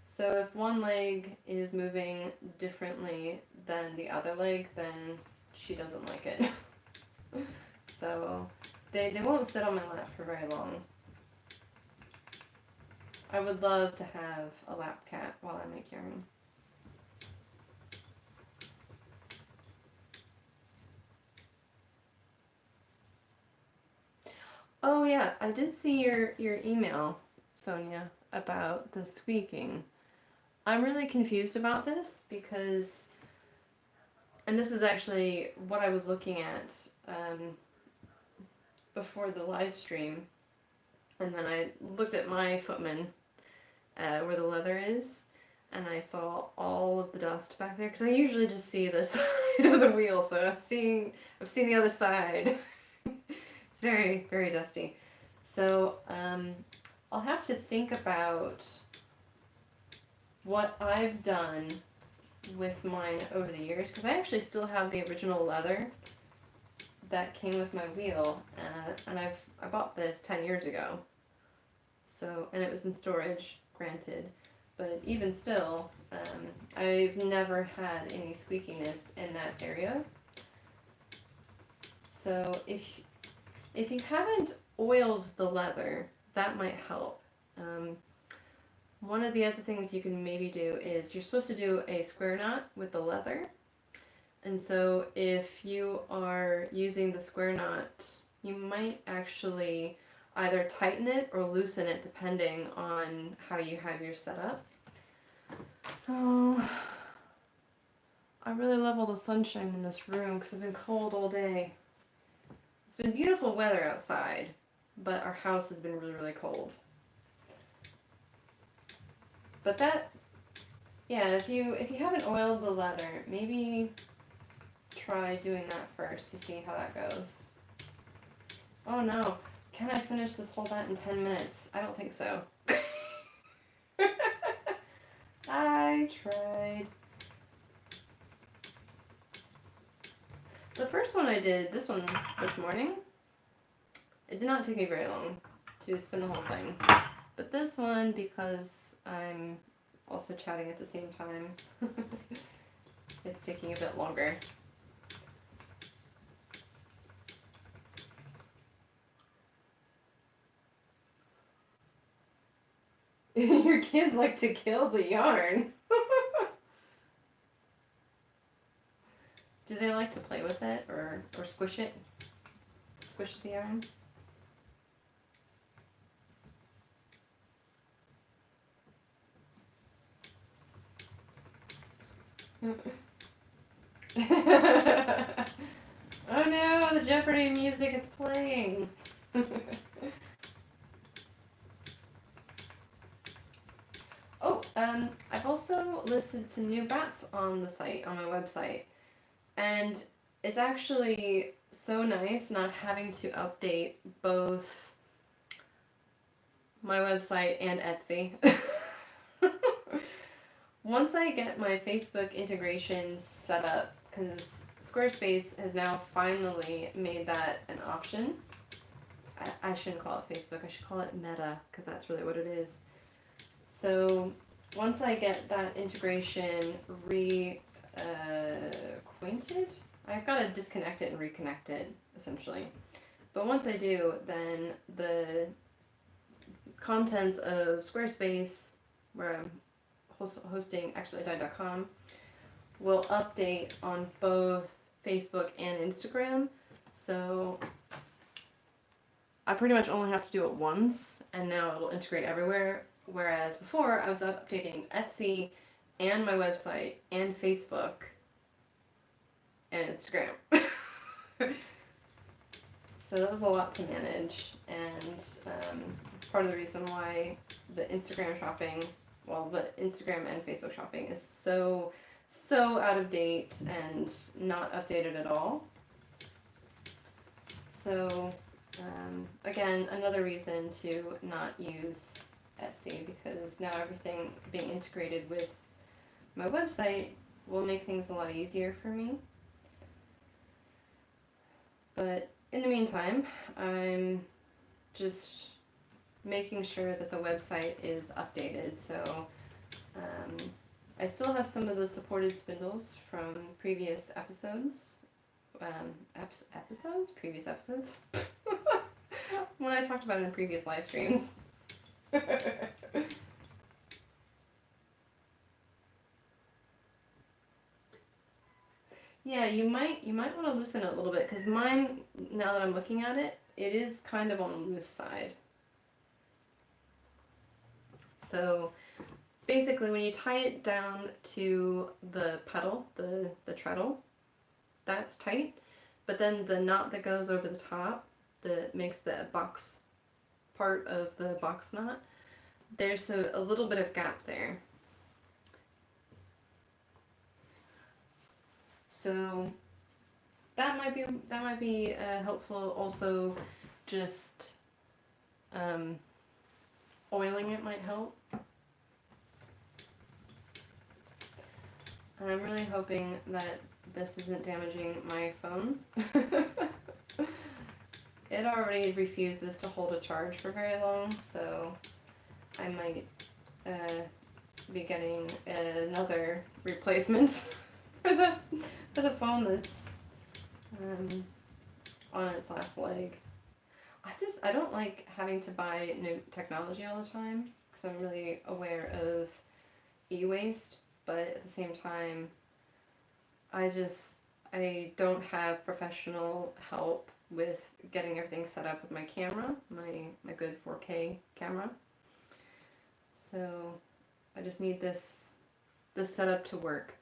So if one leg is moving differently than the other leg, then she doesn't like it. So they won't sit on my lap for very long. I would love to have a lap cat while I make yarn. Oh yeah, I did see your email, Sonia, about the squeaking. I'm really confused about this because, and this is actually what I was looking at before the live stream, and then I looked at my footman where the leather is, and I saw all of the dust back there, because I usually just see this side of the wheel, so I've seen the other side. It's very, very dusty. So I'll have to think about what I've done with mine over the years, because I actually still have the original leather that came with my wheel, and I bought this 10 years ago. So, and it was in storage, granted, but even still, I've never had any squeakiness in that area. So if you haven't oiled the leather, that might help. One of the other things you can maybe do is you're supposed to do a square knot with the leather. And so if you are using the square knot, you might actually either tighten it or loosen it depending on how you have your setup. Oh, I really love all the sunshine in this room because it's been cold all day. It's been beautiful weather outside, but our house has been really, really cold. But yeah, if you haven't oiled the leather, maybe try doing that first to see how that goes. Oh no, can I finish this whole bat in 10 minutes? I don't think so. I tried. The first one I did, this morning, it did not take me very long to spin the whole thing. But this one, because I'm also chatting at the same time, it's taking a bit longer. Your kids like to kill the yarn. Do they like to play with it or squish it? Squish the yarn? Oh no, the Jeopardy music is playing. Oh, I've also listed some new bats on the site, on my website. And it's actually so nice not having to update both my website and Etsy. Once I get my Facebook integrations set up, because Squarespace has now finally made that an option. I shouldn't call it Facebook, I should call it Meta, because that's really what it is. So once I get that integration acquainted, I've got to disconnect it and reconnect it, essentially. But once I do, then the contents of Squarespace, where I'm hosting expertlydied.com, will update on both Facebook and Instagram. So I pretty much only have to do it once, and now it'll integrate everywhere. Whereas before, I was updating Etsy and my website and Facebook and Instagram. So that was a lot to manage, and it's part of the reason why the Instagram shopping, well, the Instagram and Facebook shopping is so out of date and not updated at all. So again, another reason to not use Etsy, because now everything being integrated with my website will make things a lot easier for me. But in the meantime, I'm just making sure that the website is updated. So I still have some of the supported spindles from previous episodes. Previous episodes? When I talked about it in previous live streams. Yeah, you might want to loosen it a little bit, because mine, now that I'm looking at it, it is kind of on the loose side. So basically, when you tie it down to the pedal, the treadle, that's tight. But then the knot that goes over the top, that makes the box part of the box knot, there's a little bit of gap there. So that might be helpful. Also, just oiling it might help. And I'm really hoping that this isn't damaging my phone. It already refuses to hold a charge for very long, so I might be getting another replacement for the phone that's on its last leg. I don't like having to buy new technology all the time, because I'm really aware of e-waste, but at the same time, I don't have professional help with getting everything set up with my camera, my good 4K camera. So I just need this setup to work.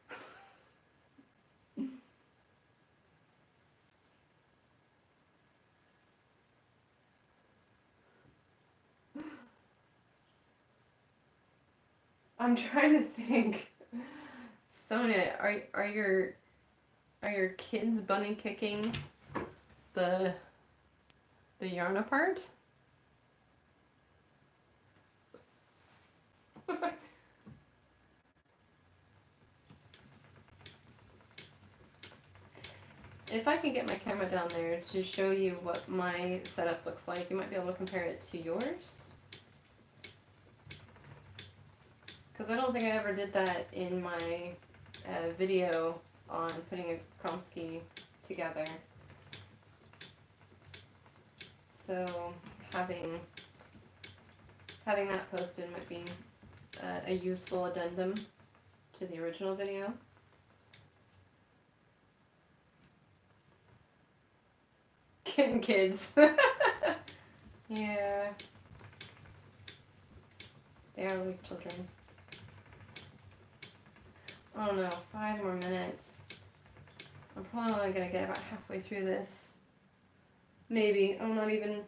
I'm trying to think. Sonia, are your kids bunny kicking the yarn apart? If I can get my camera down there to show you what my setup looks like, you might be able to compare it to yours. Because I don't think I ever did that in my video on putting a Kromsky together. So having that posted might be a useful addendum to the original video. Getting kids. Yeah. They are like children. I don't know, 5 more minutes. I'm probably only gonna get about halfway through this. Maybe. Oh, not even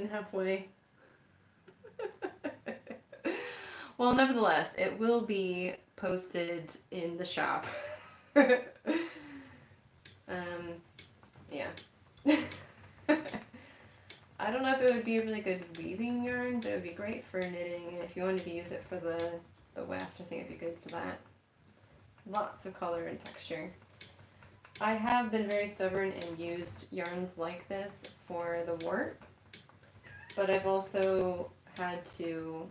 halfway. Well, nevertheless, it will be posted in the shop. Yeah. I don't know if it would be a really good weaving yarn, but it would be great for knitting, and if you wanted to use it for the weft, I think it'd be good for that. Lots of color and texture. I have been very stubborn and used yarns like this for the warp, but I've also had to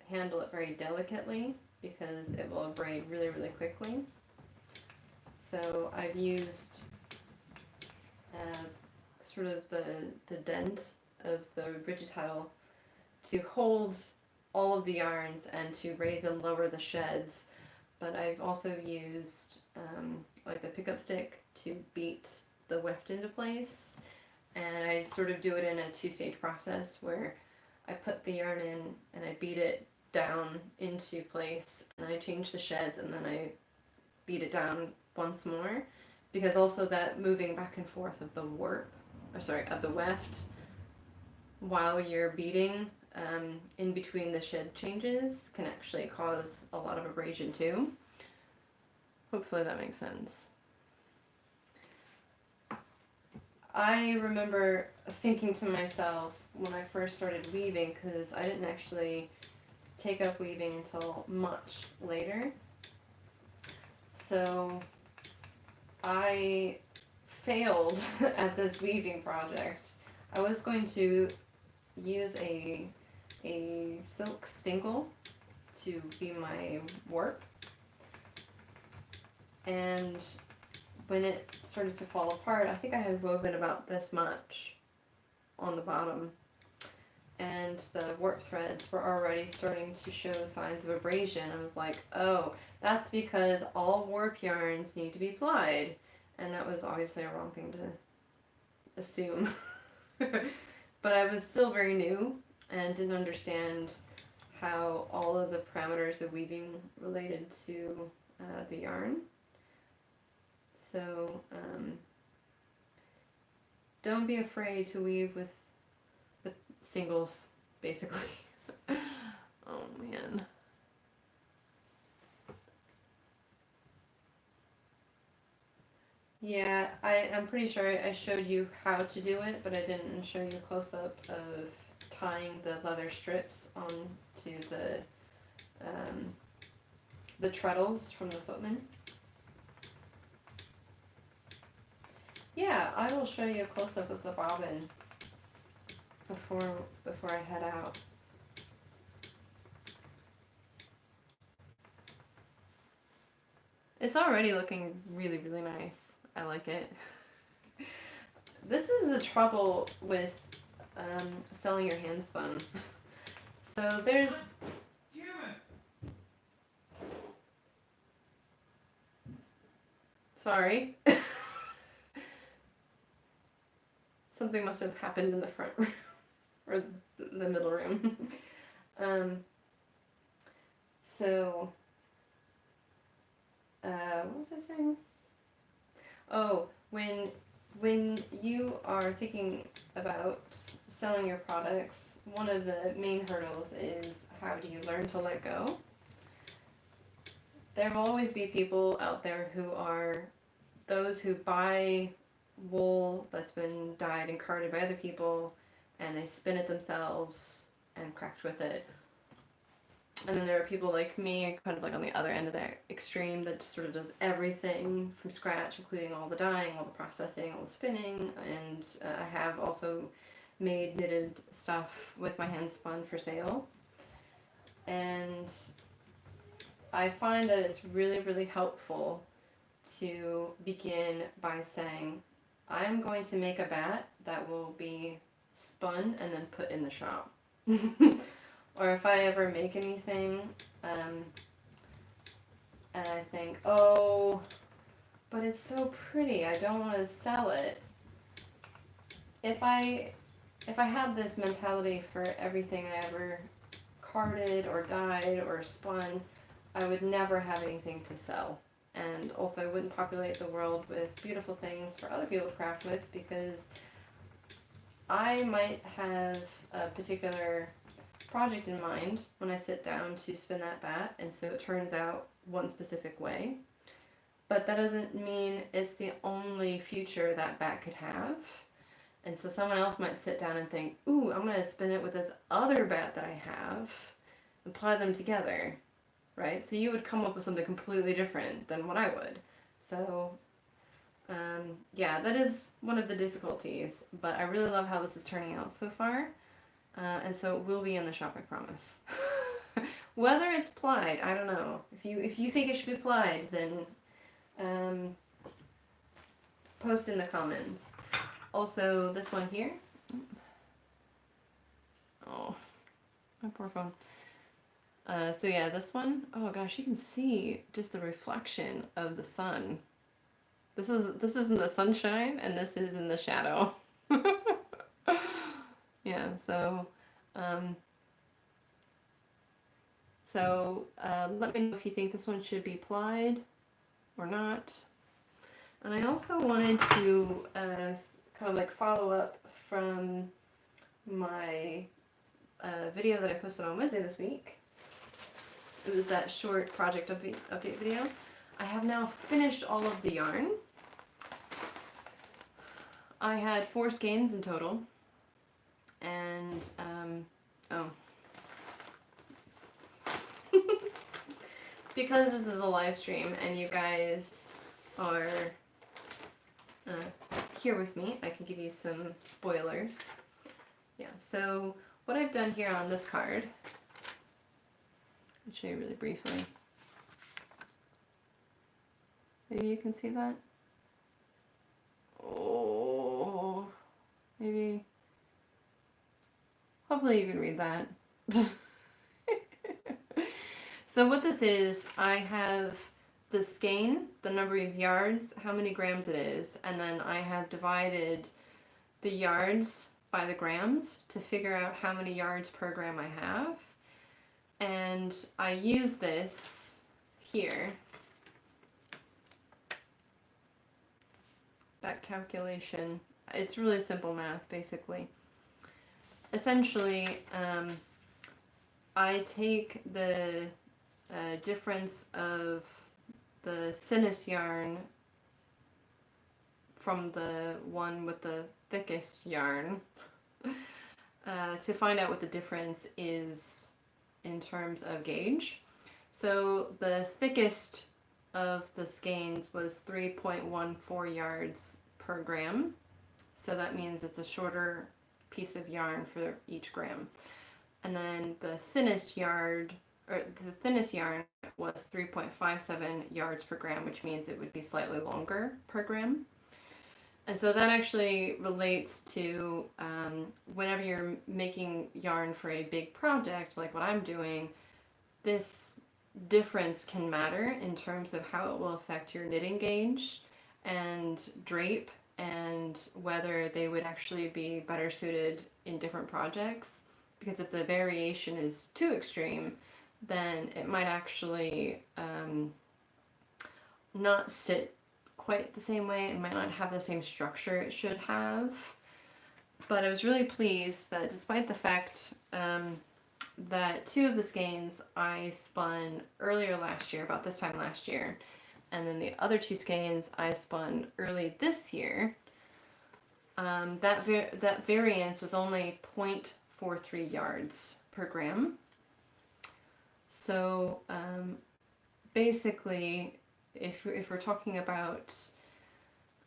handle it very delicately because it will abrade really, really quickly. So I've used sort of the dent of the rigid hull to hold all of the yarns and to raise and lower the sheds, but I've also used like the pickup stick to beat the weft into place, and I sort of do it in a 2-stage process where I put the yarn in and I beat it down into place, and then I change the sheds, and then I beat it down once more, because also that moving back and forth of the warp, or sorry, of the weft while you're beating in between the shed changes can actually cause a lot of abrasion too. Hopefully that makes sense. I remember thinking to myself when I first started weaving, because I didn't actually take up weaving until much later. So I failed at this weaving project. I was going to use a silk single to be my warp, and when it started to fall apart, I think I had woven about this much on the bottom, and the warp threads were already starting to show signs of abrasion. I was like, oh, that's because all warp yarns need to be plied, and that was obviously a wrong thing to assume. But I was still very new and didn't understand how all of the parameters of weaving related to the yarn. So don't be afraid to weave with singles, basically. Oh man. Yeah, I'm pretty sure I showed you how to do it, but I didn't show you a close-up of tying the leather strips onto the treadles from the footman. Yeah, I will show you a close-up of the bobbin before I head out. It's already looking really, really nice. I like it. This is the trouble with selling your hand spun. So there's... Sorry. Something must have happened in the front room, or the middle room. So, what was I saying? Oh, when you are thinking about selling your products, one of the main hurdles is how do you learn to let go? There will always be people out there who are those who buy wool that's been dyed and carded by other people, and they spin it themselves and craft with it. And then there are people like me, kind of like on the other end of that extreme, that just sort of does everything from scratch, including all the dyeing, all the processing, all the spinning. And I have also made knitted stuff with my hand spun for sale. And I find that it's really, really helpful to begin by saying, I'm going to make a bat that will be spun and then put in the shop. Or if I ever make anything, and I think, oh, but it's so pretty, I don't want to sell it. If I had this mentality for everything I ever carded or dyed or spun, I would never have anything to sell. And also I wouldn't populate the world with beautiful things for other people to craft with, because I might have a particular project in mind when I sit down to spin that bat, and so it turns out one specific way. But that doesn't mean it's the only future that bat could have. And so someone else might sit down and think, ooh, I'm going to spin it with this other bat that I have, apply them together, right? So you would come up with something completely different than what I would. So yeah, that is one of the difficulties, but I really love how this is turning out so far. And so it will be in the shop, I promise. Whether it's plied, I don't know. If you think it should be plied, then post in the comments. Also, this one here. Oh, my poor phone. So yeah, this one. Oh gosh, you can see just the reflection of the sun. This is in the sunshine, and this is in the shadow. Yeah. So, let me know if you think this one should be plied or not. And I also wanted to kind of like follow up from my video that I posted on Wednesday this week. It was that short project update video. I have now finished all of the yarn. I had 4 skeins in total, and oh, because this is a live stream and you guys are here with me, I can give you some spoilers. Yeah, so what I've done here on this card, I'll show you really briefly. Maybe you can see that? Oh, maybe. Hopefully you can read that. So what this is, I have the skein, the number of yards, how many grams it is, and then I have divided the yards by the grams to figure out how many yards per gram I have. And I use this here, that calculation. It's really simple math, basically. Essentially, I take the difference of the thinnest yarn from the one with the thickest yarn to find out what the difference is in terms of gauge. So the thickest of the skeins was 3.14 yards per gram. So that means it's a shorter piece of yarn for each gram. And then the thinnest yarn was 3.57 yards per gram, which means it would be slightly longer per gram. And so that actually relates to whenever you're making yarn for a big project like what I'm doing, this difference can matter in terms of how it will affect your knitting gauge and drape, and whether they would actually be better suited in different projects. Because if the variation is too extreme, then it might actually not sit quite the same way. It might not have the same structure it should have. But I was really pleased that despite the fact that 2 of the skeins I spun earlier last year, about this time last year, and then the other 2 skeins I spun early this year, that variance was only 0.43 yards per gram. So basically, if we're talking about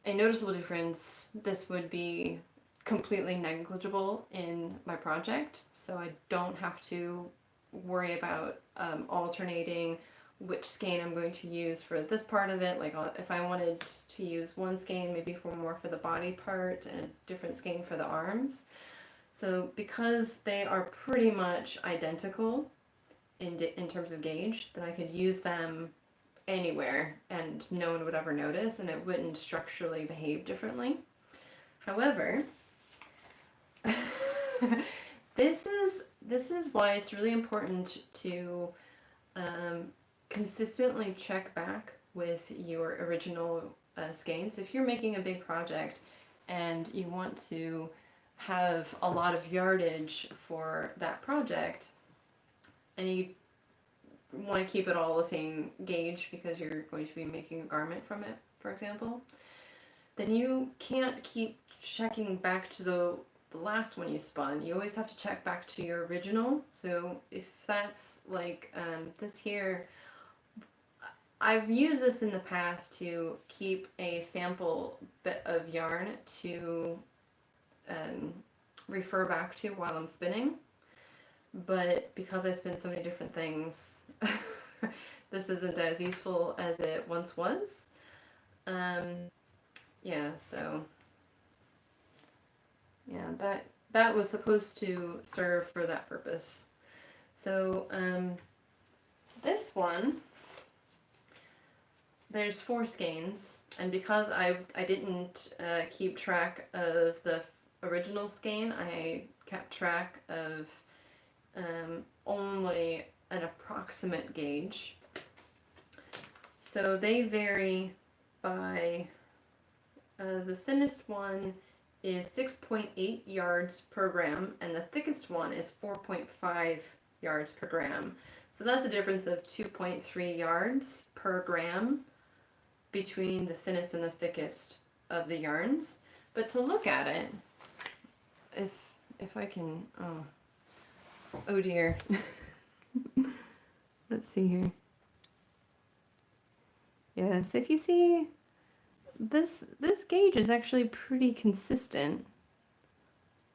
a noticeable difference, this would be completely negligible in my project. So I don't have to worry about alternating which skein I'm going to use for this part of it. Like if I wanted to use one skein maybe more for the body part and a different skein for the arms. So because they are pretty much identical in terms of gauge, then I could use them anywhere and no one would ever notice, and it wouldn't structurally behave differently. However, this is why it's really important to consistently check back with your original skeins. If you're making a big project and you want to have a lot of yardage for that project, and you want to keep it all the same gauge because you're going to be making a garment from it, for example, then you can't keep checking back to the last one you spun. You always have to check back to your original. So if that's like this here, I've used this in the past to keep a sample bit of yarn to refer back to while I'm spinning. But because I spin so many different things, this isn't as useful as it once was. Yeah, so yeah, that was supposed to serve for that purpose. So this one, there's 4 skeins, and because I didn't keep track of the original skein, I kept track of only an approximate gauge. So they vary by, the thinnest one is 6.8 yards per gram, and the thickest one is 4.5 yards per gram. So that's a difference of 2.3 yards per gram between the thinnest and the thickest of the yarns. But to look at it, if I can, oh dear. Let's see here. Yes, if you see, this gauge is actually pretty consistent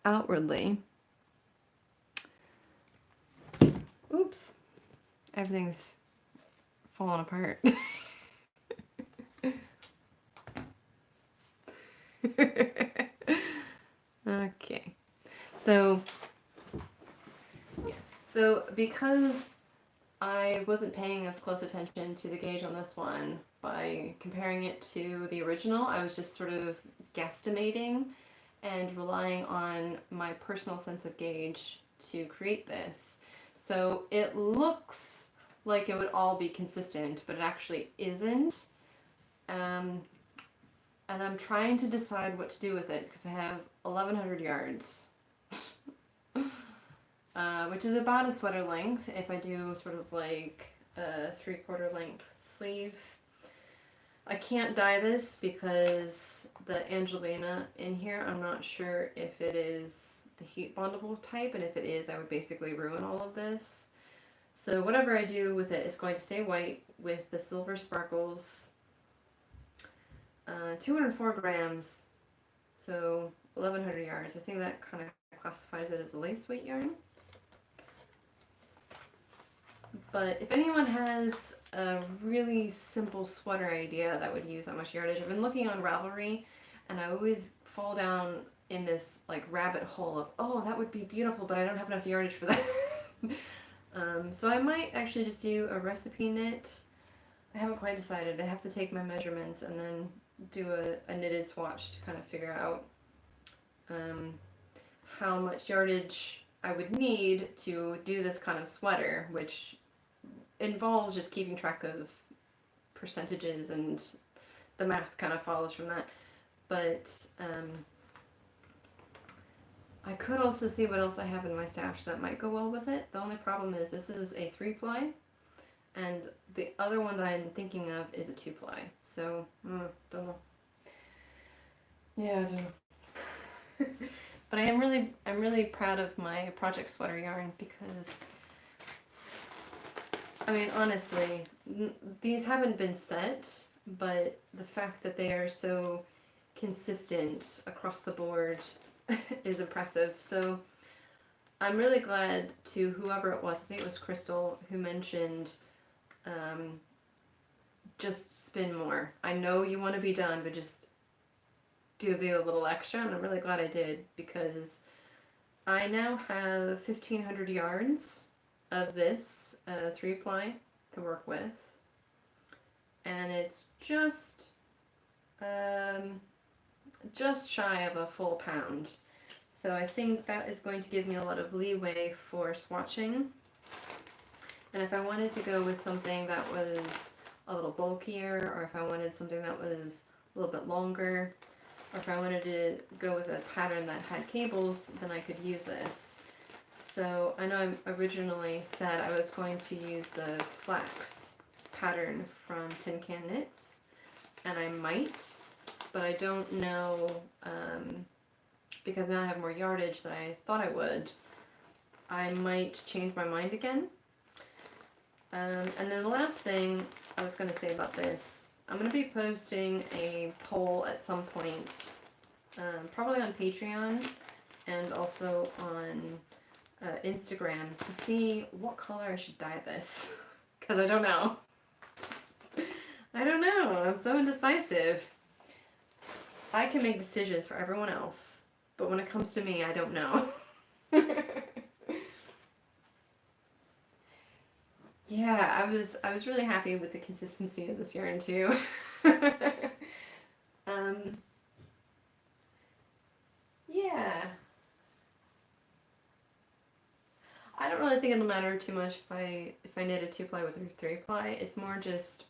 outwardly. Oops, everything's falling apart. Okay, so because I wasn't paying as close attention to the gauge on this one, by comparing it to the original, I was just sort of guesstimating and relying on my personal sense of gauge to create this. So it looks like it would all be consistent, but it actually isn't. And I'm trying to decide what to do with it because I have 1,100 yards. Which is about a sweater length if I do sort of like a 3/4 length sleeve. I can't dye this because the Angelina in here, I'm not sure if it is the heat bondable type, and if it is, I would basically ruin all of this. So whatever I do with it, it's going to stay white with the silver sparkles. 204 grams, so 1,100 yards. I think that kind of classifies it as a lace weight yarn. But if anyone has a really simple sweater idea that would use that much yardage, I've been looking on Ravelry, and I always fall down in this like rabbit hole of, oh, that would be beautiful, but I don't have enough yardage for that. So I might actually just do a recipe knit. I haven't quite decided. I have to take my measurements and then do a knitted swatch to kind of figure out how much yardage I would need to do this kind of sweater, which involves just keeping track of percentages, and the math kind of follows from that. But I could also see what else I have in my stash that might go well with it. The only problem is this is a 3-ply, and the other one that I'm thinking of is a 2-ply. So, don't know. Yeah, I don't know. But I'm really proud of my project sweater yarn because, I mean, honestly, these haven't been set, but the fact that they are so consistent across the board is impressive. So I'm really glad to whoever it was, I think it was Crystal, who mentioned just spin more. I know you want to be done, but just do the little extra, and I'm really glad I did because I now have 1,500 yards of this 3-ply to work with, and it's just shy of a full pound. So I think that is going to give me a lot of leeway for swatching And if I wanted to go with something that was a little bulkier, or if I wanted something that was a little bit longer, or if I wanted to go with a pattern that had cables, then I could use this. So I know I originally said I was going to use the flax pattern from Tin Can Knits, and I might, but I don't know, because now I have more yardage than I thought I would. I might change my mind again. And then the last thing I was going to say about this, I'm going to be posting a poll at some point, probably on Patreon and also on Instagram, to see what color I should dye this, because I don't know. I don't know. I'm so indecisive. I can make decisions for everyone else, but when it comes to me, I don't know. Yeah, I was really happy with the consistency of this yarn too. Yeah. I don't really think it'll matter too much if I knit a 2-ply with a 3-ply. It's more just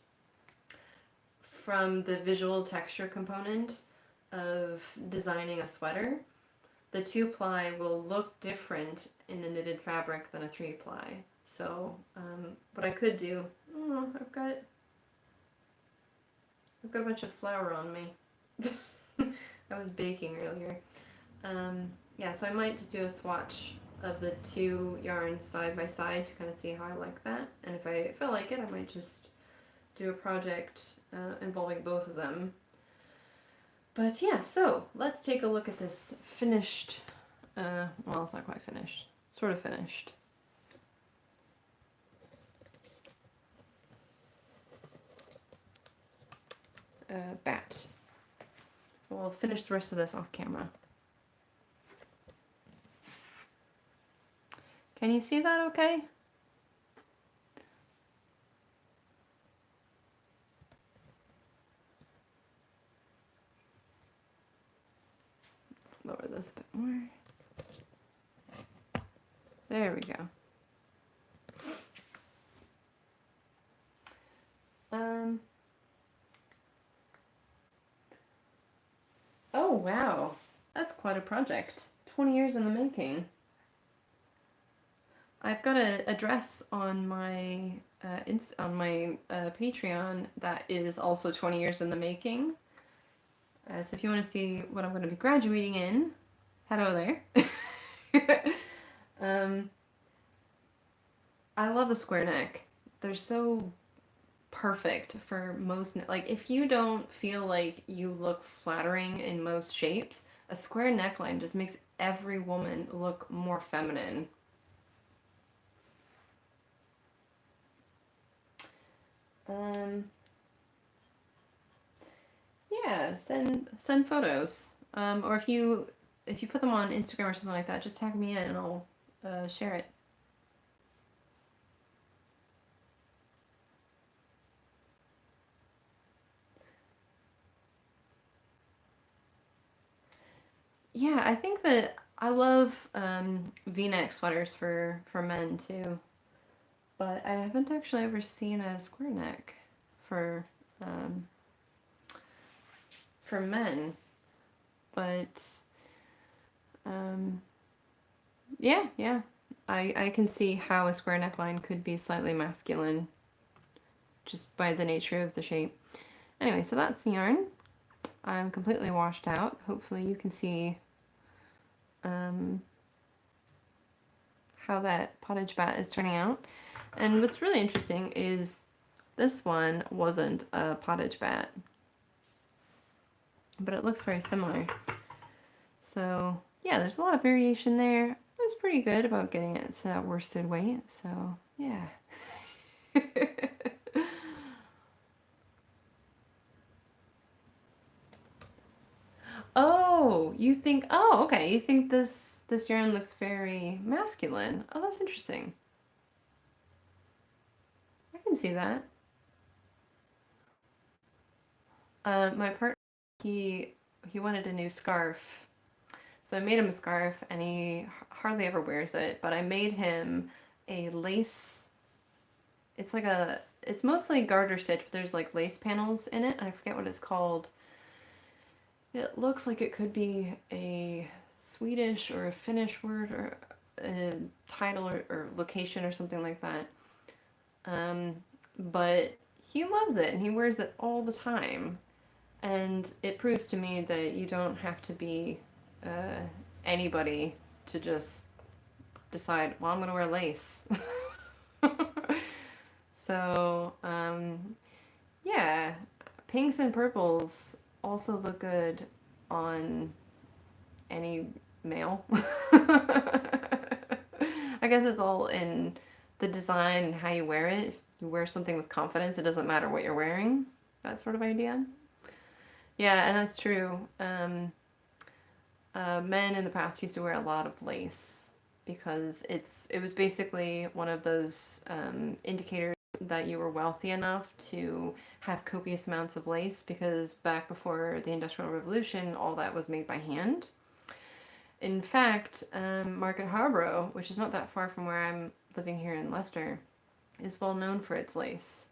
from the visual texture component of designing a sweater. The 2-ply will look different in the knitted fabric than a 3-ply. So what I could do, oh, I've got a bunch of flour on me. I was baking earlier. Yeah, so I might just do a swatch of the two yarns side by side to kind of see how I like that. And if I like it, I might just do a project involving both of them. But yeah, so let's take a look at this finished, well, it's not quite finished, sort of finished. Batt. We'll finish the rest of this off camera. Can you see that okay? Lower this a bit more. There we go. Oh wow, that's quite a project. 20 years in the making. I've got a dress on my Patreon that is also 20 years in the making. So if you want to see what I'm going to be graduating in, head over there. I love a square neck. They're so perfect for most, like if you don't feel like you look flattering in most shapes, a square neckline just makes every woman look more feminine. Yeah, send photos. Or if you put them on Instagram or something like that, just tag me in and I'll share it. Yeah, I think that I love V-neck sweaters for men too, but I haven't actually ever seen a square neck for men. But yeah, I can see how a square neckline could be slightly masculine just by the nature of the shape. Anyway, so that's the yarn. I'm completely washed out. Hopefully you can see how that Pottage Batt is turning out. And what's really interesting is this one wasn't a Pottage Batt, but it looks very similar. So yeah, there's a lot of variation there. I was pretty good about getting it to that worsted weight, so yeah. Oh, you think, oh, okay, you think this yarn looks very masculine. Oh, that's interesting. I can see that. My partner, he wanted a new scarf. So I made him a scarf and he hardly ever wears it, but I made him a lace it's like a, it's mostly garter stitch, but there's like lace panels in it. I forget what it's called. It looks like it could be a Swedish or a Finnish word or a title or location or something like that. But he loves it and he wears it all the time. And it proves to me that you don't have to be anybody to just decide, well, I'm going to wear lace. So, yeah, pinks and purples also look good on any male. I guess it's all in the design and how you wear it. If you wear something with confidence, it doesn't matter what you're wearing. That sort of idea. Yeah, and that's true. Men in the past used to wear a lot of lace because it was basically one of those indicators that you were wealthy enough to have copious amounts of lace, because back before the Industrial Revolution, all that was made by hand. In fact, Market Harborough, which is not that far from where I'm living here in Leicester, is well known for its lace.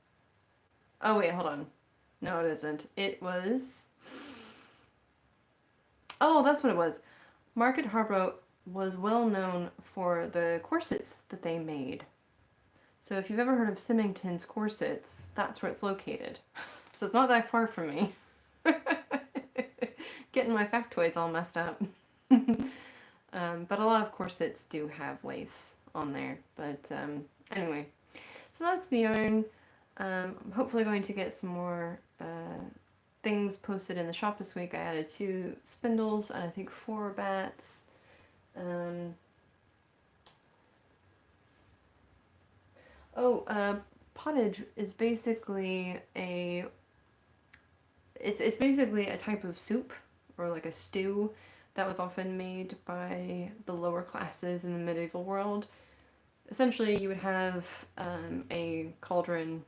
Oh wait, hold on. No, it isn't. It was... Oh, that's what it was. Market Harborough was well known for the corsets that they made. So if you've ever heard of Symington's corsets, that's where it's located. So it's not that far from me. Getting my factoids all messed up. But a lot of corsets do have lace on there. But anyway, so that's the yarn. I'm hopefully going to get some more things posted in the shop this week. I added 2 spindles and I think 4 batts. Pottage is basically it's basically a type of soup or like a stew that was often made by the lower classes in the medieval world. Essentially, you would have a cauldron,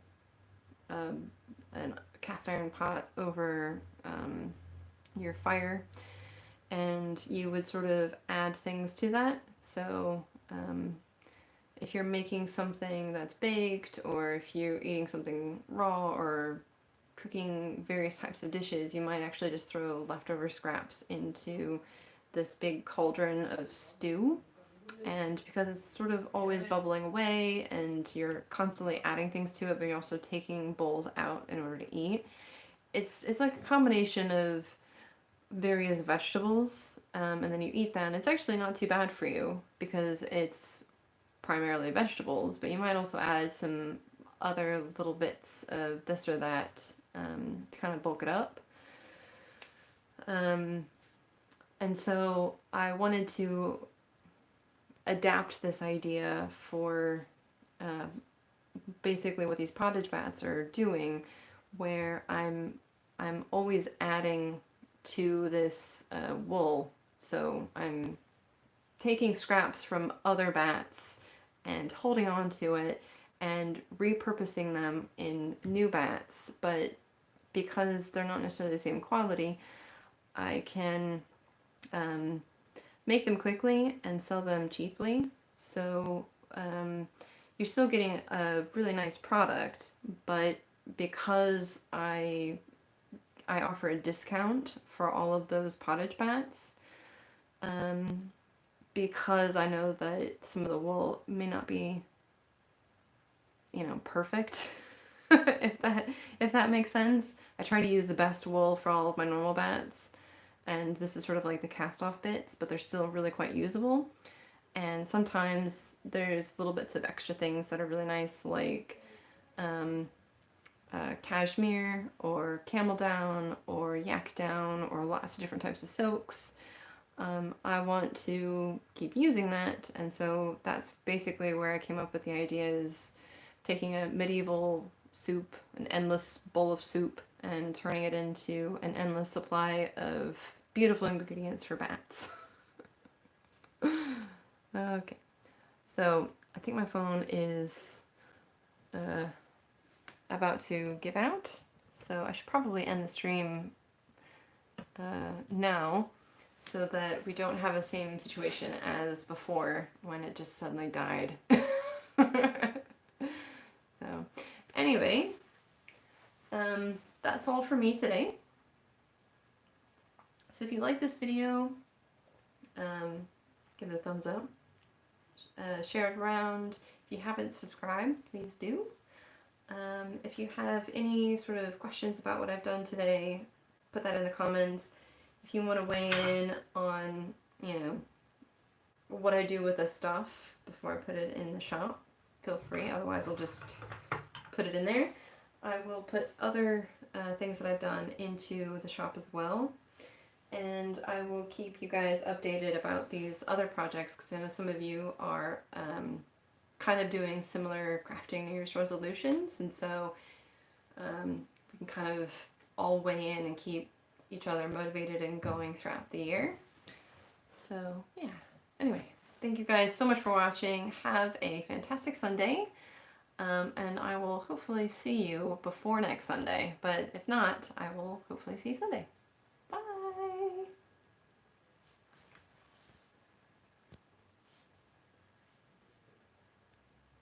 and a cast iron pot over your fire, and you would sort of add things to that. So if you're making something that's baked, or if you're eating something raw, or cooking various types of dishes, you might actually just throw leftover scraps into this big cauldron of stew. And because it's sort of always bubbling away and you're constantly adding things to it, but you're also taking bowls out in order to eat, it's like a combination of various vegetables, and then you eat that, and it's actually not too bad for you because it's primarily vegetables, but you might also add some other little bits of this or that to kind of bulk it up. And so I wanted to adapt this idea for basically what these pottage bats are doing, where I'm always adding to this wool. So I'm taking scraps from other bats and holding on to it and repurposing them in new bats, but because they're not necessarily the same quality, I can make them quickly and sell them cheaply. So you're still getting a really nice product, but because I offer a discount for all of those pottage bats, because I know that some of the wool may not be, perfect. if that makes sense. I try to use the best wool for all of my normal bats, and this is sort of like the cast off bits, but they're still really quite usable. And sometimes there's little bits of extra things that are really nice, like cashmere or camel down or yak down or lots of different types of silks. I want to keep using that, and so that's basically where I came up with the idea, is taking a medieval soup, an endless bowl of soup, and turning it into an endless supply of beautiful ingredients for bats. Okay, so I think my phone is about to give out, so I should probably end the stream now, so that we don't have the same situation as before when it just suddenly died. So anyway, that's all for me today. So if you like this video, give it a thumbs up, share it around. If you haven't subscribed, please do. If you have any sort of questions about what I've done today, put that in the comments. If you want to weigh in on, you know, what I do with this stuff before I put it in the shop, feel free. Otherwise, I'll just put it in there. I will put other things that I've done into the shop as well. And I will keep you guys updated about these other projects, because I know some of you are kind of doing similar crafting New Year's resolutions, and so we can kind of all weigh in and keep each other motivated and going throughout the year. So yeah, anyway, thank you guys so much for watching. Have a fantastic Sunday, and I will hopefully see you before next Sunday, but if not, I will hopefully see you Sunday.